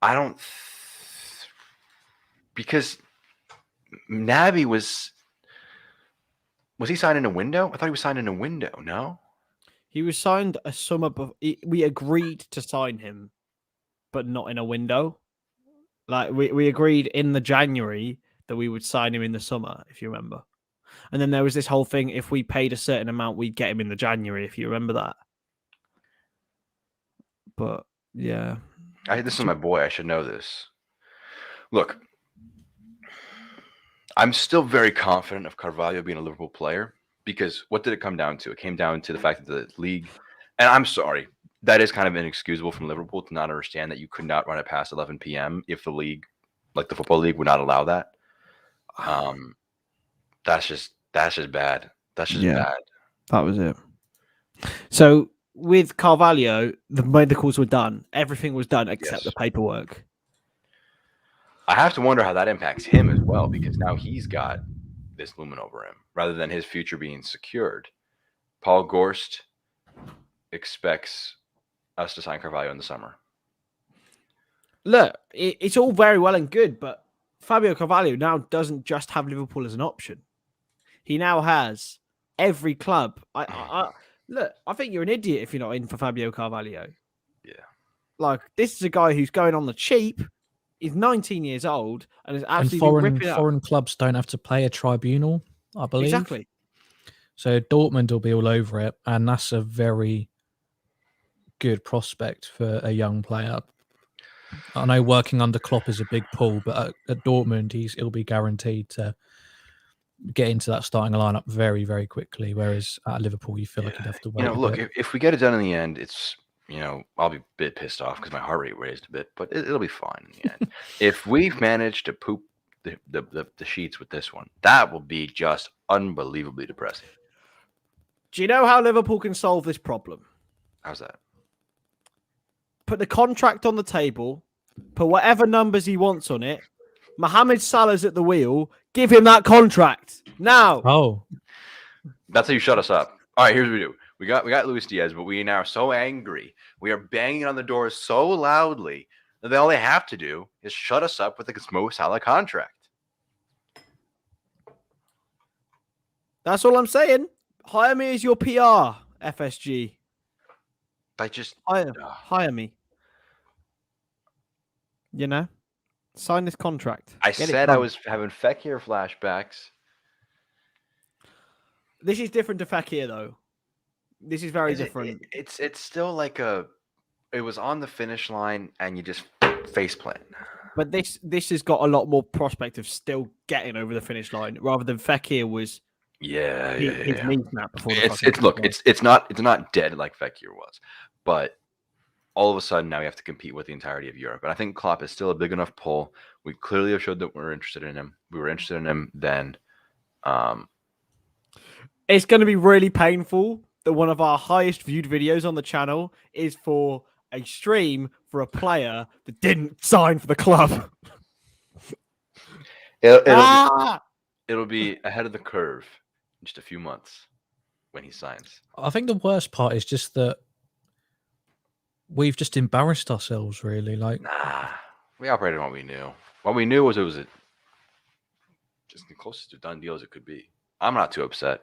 don't because Naby was he signed in a window? I thought he was signed in a window. No, he was signed a summer. We agreed to sign him, but not in a window. Like we agreed in the January that we would sign him in the summer, if you remember. And then there was this whole thing: if we paid a certain amount, we'd get him in the January, if you remember that. But yeah, this is my boy. I should know this. Look, I'm still very confident of Carvalho being a Liverpool player because what did it come down to? It came down to the fact that the league, and I'm sorry, that is kind of inexcusable from Liverpool to not understand that you could not run it past 11 p.m. if the league, like the football league, would not allow that. That's just bad. That's just bad. That was it. So with Carvalho, the medicals were done. Everything was done except the paperwork. I have to wonder how that impacts him as well, because now he's got this looming over him rather than his future being secured. Paul Gorst expects us to sign Carvalho in the summer. Look, it's all very well and good, but Fabio Carvalho now doesn't just have Liverpool as an option. He now has every club. Look, I think you're an idiot if you're not in for Fabio Carvalho. Yeah. Like, this is a guy who's going on the cheap. He's 19 years old and is absolutely ripping up. Foreign clubs don't have to pay a tribunal, I believe. Exactly. So Dortmund will be all over it, and that's a very good prospect for a young player. I know working under Klopp is a big pull, but at Dortmund, he'll be guaranteed to get into that starting lineup very, very quickly. Whereas at Liverpool, you feel like you'd have to wait. Look, if we get it done in the end, it's I'll be a bit pissed off because my heart rate raised a bit, but it'll be fine in the end. If we've managed to poop the sheets with this one, that will be just unbelievably depressing. Do you know how Liverpool can solve this problem? How's that? Put the contract on the table, put whatever numbers he wants on it. Mohamed Salah's at the wheel. Give him that contract now. Oh, that's how you shut us up. All right, here's what we do. We got Luis Diaz, but we are now so angry. We are banging on the door so loudly that all they have to do is shut us up with the Mo Salah contract. That's all I'm saying. Hire me as your PR, FSG. Hire me. Sign this contract. I said I was having Fekir flashbacks. This is different to Fekir, though. This is very different. It's still like it was on the finish line and you just face plant. But this has got a lot more prospect of still getting over the finish line rather than Fekir was. Yeah. His knee snapped before the It's fucking look, finish it's not dead like Fekir was, but all of a sudden now we have to compete with the entirety of Europe. And I think Klopp is still a big enough pull. We clearly have showed that we're interested in him. We were interested in him then. It's going to be really painful that one of our highest viewed videos on the channel is for a stream for a player that didn't sign for the club. It'll be ahead of the curve in just a few months when he signs. I think the worst part is just that we've just embarrassed ourselves, really. Like, nah, we operated on what we knew. What we knew was it was just the closest to done deal as it could be. I'm not too upset,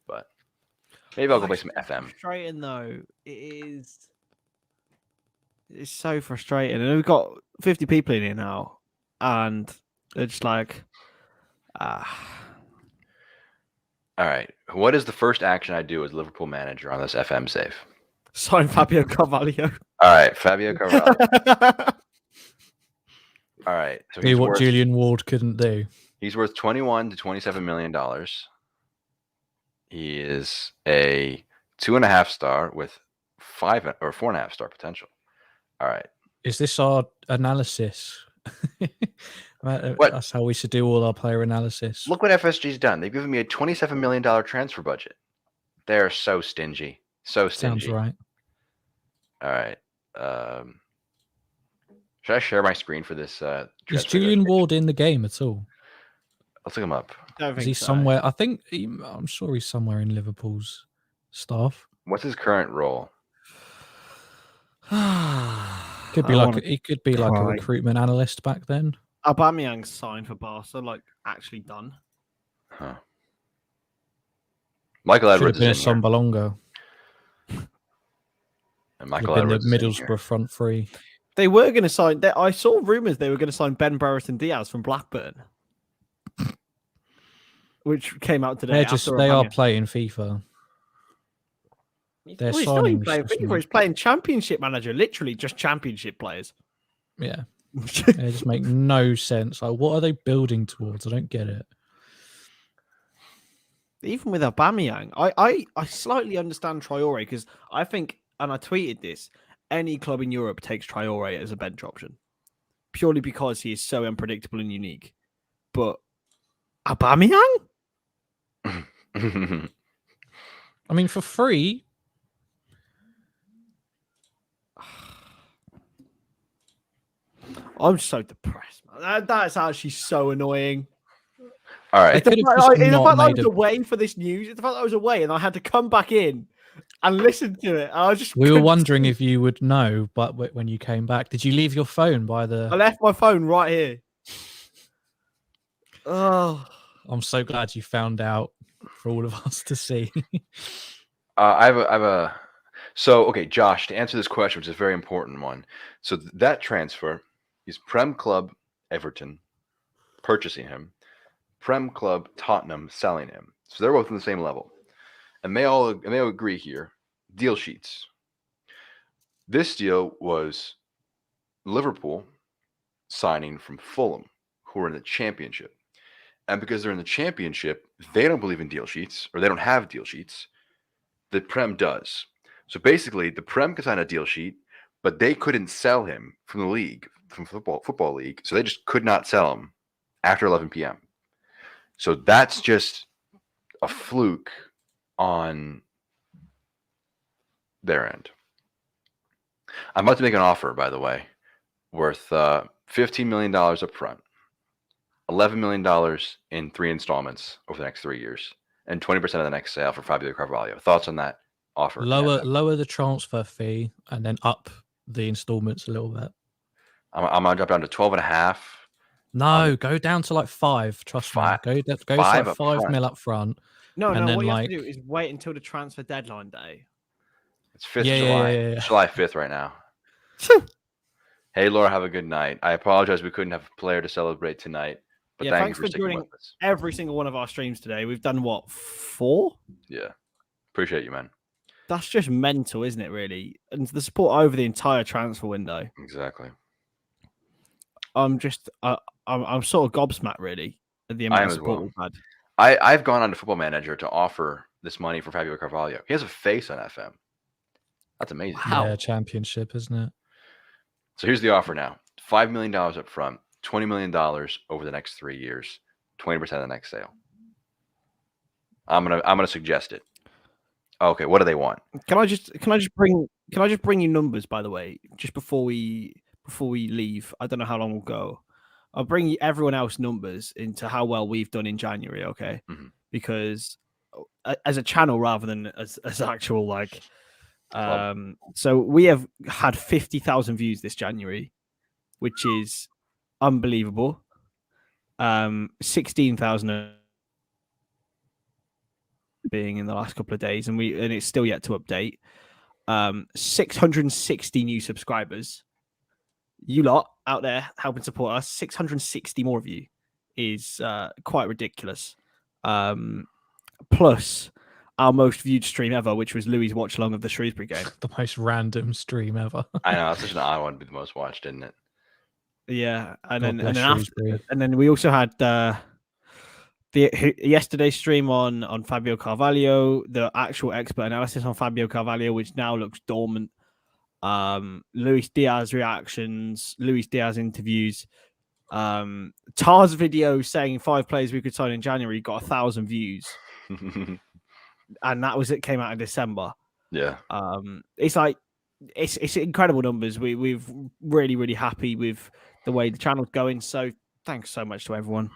but maybe I'll go play some FM. Frustrating though, it's so frustrating, and we've got 50 people in here now, and they're just like, All right. What is the first action I do as Liverpool manager on this FM save? sign Fabio Carvalho. All right, Fabio Carvalho. All right. So do what Julian Ward couldn't do. He's worth $21 to $27 million. He is a 2.5 star with 5 or 4.5 star potential. All right. Is this our analysis? What? That's how we should do all our player analysis. Look what FSG's done. They've given me a $27 million transfer budget. They're so stingy. So stingy. Sounds right. All right. Should I share my screen for this? Is Julian Ward in the game at all? Let's look him up. Is he somewhere? I think I'm sure he's somewhere in Liverpool's staff. What's his current role? Could be he could be like a recruitment analyst back then. Aubameyang signed for Barca, like actually done. Huh. Michael Should Edwards have been a is in here. Sombalonga. And Michael Been the Edwards is in here. Middlesbrough front three. They were going to sign. I saw rumors they were going to sign Ben Brereton Diaz from Blackburn, which came out today. They are playing FIFA. They're he's not even playing FIFA. He's playing Championship Manager, literally just Championship players. Yeah, they just make no sense. Like, what are they building towards? I don't get it. Even with Aubameyang, I slightly understand Traore because I think, and I tweeted this, any club in Europe takes Traore as a bench option purely because he is so unpredictable and unique. But Aubameyang? I mean, for free. I'm so depressed, man. That's actually so annoying. All right. The fact that I was away for this news, the fact that I was away and I had to come back in and listen to it. We were wondering if you would know, but when you came back, did you leave your phone by the... I left my phone right here. Oh, I'm so glad you found out for all of us to see. So, okay, Josh, to answer this question, which is a very important one. So that transfer is Prem Club Everton purchasing him, Prem Club Tottenham selling him. So they're both on the same level. And they all agree here. Deal sheets. This deal was Liverpool signing from Fulham, who are in the Championship. And because they're in the Championship, they don't believe in deal sheets, or they don't have deal sheets. The Prem does. So basically, the Prem could sign a deal sheet, but they couldn't sell him from the league, from football league. So they just could not sell him after 11 p.m. So that's just a fluke on their end. I'm about to make an offer, by the way, worth $15 million up front, $11 million in 3 installments over the next 3 years, and 20% of the next sale for Fabio Carvalho. Thoughts on that offer? Lower the transfer fee and then up the installments a little bit. I'm gonna drop down to 12.5. No, go down to like 5. Trust me. Go to like 5 mil up front. No, and then what you have to do is wait until the transfer deadline day. It's 5th July. Yeah. July 5th right now. Hey, Laura, have a good night. I apologize we couldn't have a player to celebrate tonight. But thanks for joining every single one of our streams today. We've done, 4? Yeah. Appreciate you, man. That's just mental, isn't it, really? And the support over the entire transfer window. Exactly. I'm sort of gobsmacked, really, at the I amount am of as support well. we've had. I've gone on to Football Manager to offer this money for Fabio Carvalho. He has a face on FM. That's amazing. Wow. Yeah, championship, isn't it? So here's the offer now: $5 million up front, $20 million over the next 3 years, 20% of the next sale. I'm gonna suggest it. Okay, what do they want? Can I just bring you numbers, by the way, just before we leave? I don't know how long we'll go. I'll bring you everyone else numbers into how well we've done in January, okay? Mhm. Because as a channel rather than as actual like Club. so we have had 50,000 views this January, which is unbelievable. 16,000 being in the last couple of days, and it's still yet to update. 660 new subscribers. You lot out there helping support us. 660 more of you is quite ridiculous. Plus our most viewed stream ever, which was Louis' watch along of the Shrewsbury game. The most random stream ever. I know, it's such an odd one to be the most watched, didn't it? Yeah, and God then bless after, Shrewsbury. and then we also had the yesterday's stream on Fabio Carvalho, the actual expert analysis on Fabio Carvalho, which now looks dormant. Luis Diaz reactions, Luis Diaz interviews, Tar's video saying 5 players we could sign in January got 1,000 views, and that was it. Came out in December. Yeah. It's like it's incredible numbers. We've really happy with the way the channel's going. So thanks so much to everyone.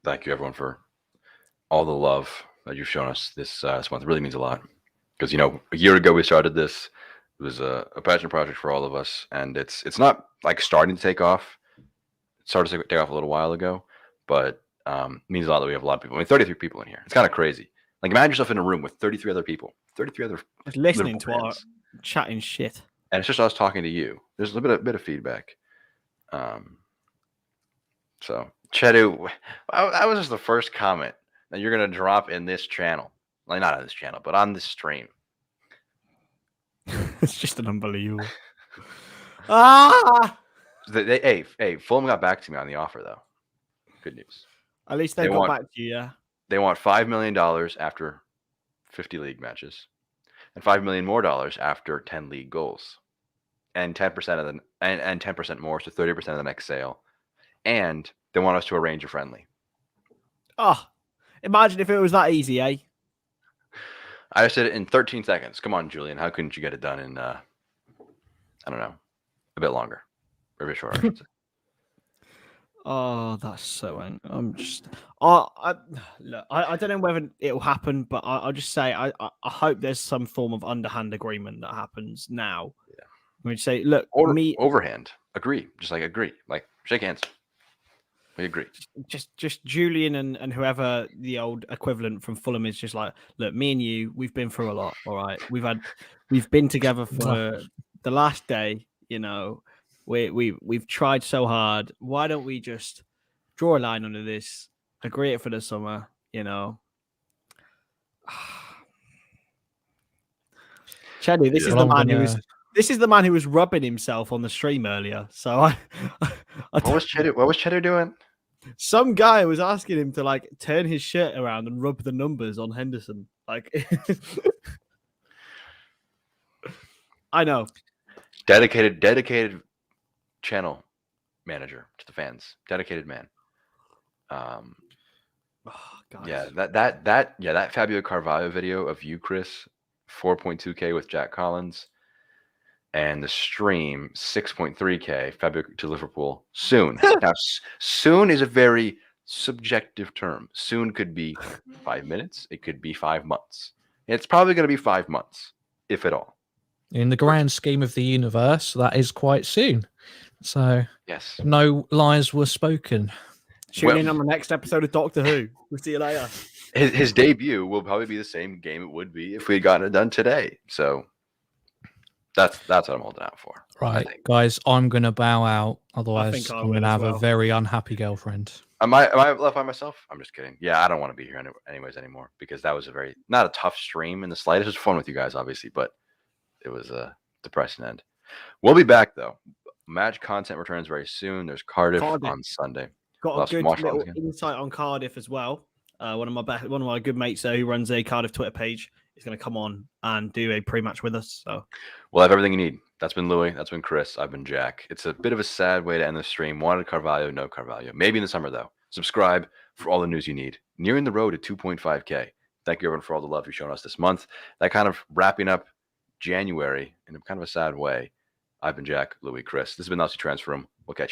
Thank you, everyone, for all the love that you've shown us this month. It really means a lot. Because, a year ago we started this. It was a passion project for all of us. And it's not like starting to take off. It started to take off a little while ago. But it means a lot that we have a lot of people. I mean, 33 people in here. It's kind of crazy. Like, imagine yourself in a room with 33 other people. 33 other Just listening Liverpool to our fans. chatting shit. And it's just us talking to you. There's a bit of feedback. So, Chedu, that was just the first comment that you're going to drop in this channel. Like, not on this channel, but on this stream. It's just an unbelievable. Hey, Fulham got back to me on the offer, though. Good news. At least they got back to you, yeah. They want $5 million after 50 league matches, and $5 million more after 10 league goals, and 10% and 10% more, so 30% of the next sale. And they want us to arrange a friendly. Oh, imagine if it was that easy, eh? I said it in 13 seconds. Come on, Julian. How couldn't you get it done in, I don't know, a bit longer, or a bit shorter, I should say. Oh, that's so. I'm just. I don't know whether it will happen, but I'll just say I hope there's some form of underhand agreement that happens now. Yeah. We say, look, or overhand. Agree. Just like agree. Like shake hands. We agree. Just Julian and whoever the old equivalent from Fulham is, just like, look, me and you, we've been through a lot. All right, we've been together for the last day. We've tried so hard. Why don't we just draw a line under this, agree it for the summer? Chedu, this is the man This is the man who was rubbing himself on the stream earlier. So What was Chedu doing? Some guy was asking him to like turn his shirt around and rub the numbers on Henderson. Like, I know. Dedicated channel manager to the fans. Dedicated man. Yeah, that Fabio Carvalho video of you, Kris, 4.2K with Jack Collins, and the stream 6.3K Fabio to Liverpool soon. Now, soon is a very subjective term. Soon could be 5 minutes. It could be 5 months. It's probably going to be 5 months, if at all. In the grand scheme of the universe, that is quite soon. So, yes, no lies were spoken. Tune in on the next episode of Doctor Who. We'll see you later. His debut will probably be the same game it would be if we had gotten it done today. So that's what I'm holding out for. Right, guys, I'm going to bow out. Otherwise, I'm going to have a very unhappy girlfriend. Am I left by myself? I'm just kidding. Yeah, I don't want to be here anyways anymore, because that was not a tough stream in the slightest. It was fun with you guys, obviously, but it was a depressing end. We'll be back, though. match content returns very soon. There's Cardiff on Sunday. Got We'll a have some good watch alongs little again. insight on Cardiff as well. One of my good mates there who runs a Cardiff Twitter page is going to come on and do a pre-match with us. So we'll have everything you need. That's been Louis. That's been Kris. I've been Jack. It's a bit of a sad way to end the stream. Wanted Carvalho, no Carvalho. Maybe in the summer though. Subscribe for all the news you need. Nearing the road to 2.5K. Thank you everyone for all the love you've shown us this month. That kind of wrapping up January in a kind of a sad way. I've been Jack, Louis, Kris. This has been the LFC Transfer Room. We'll catch you.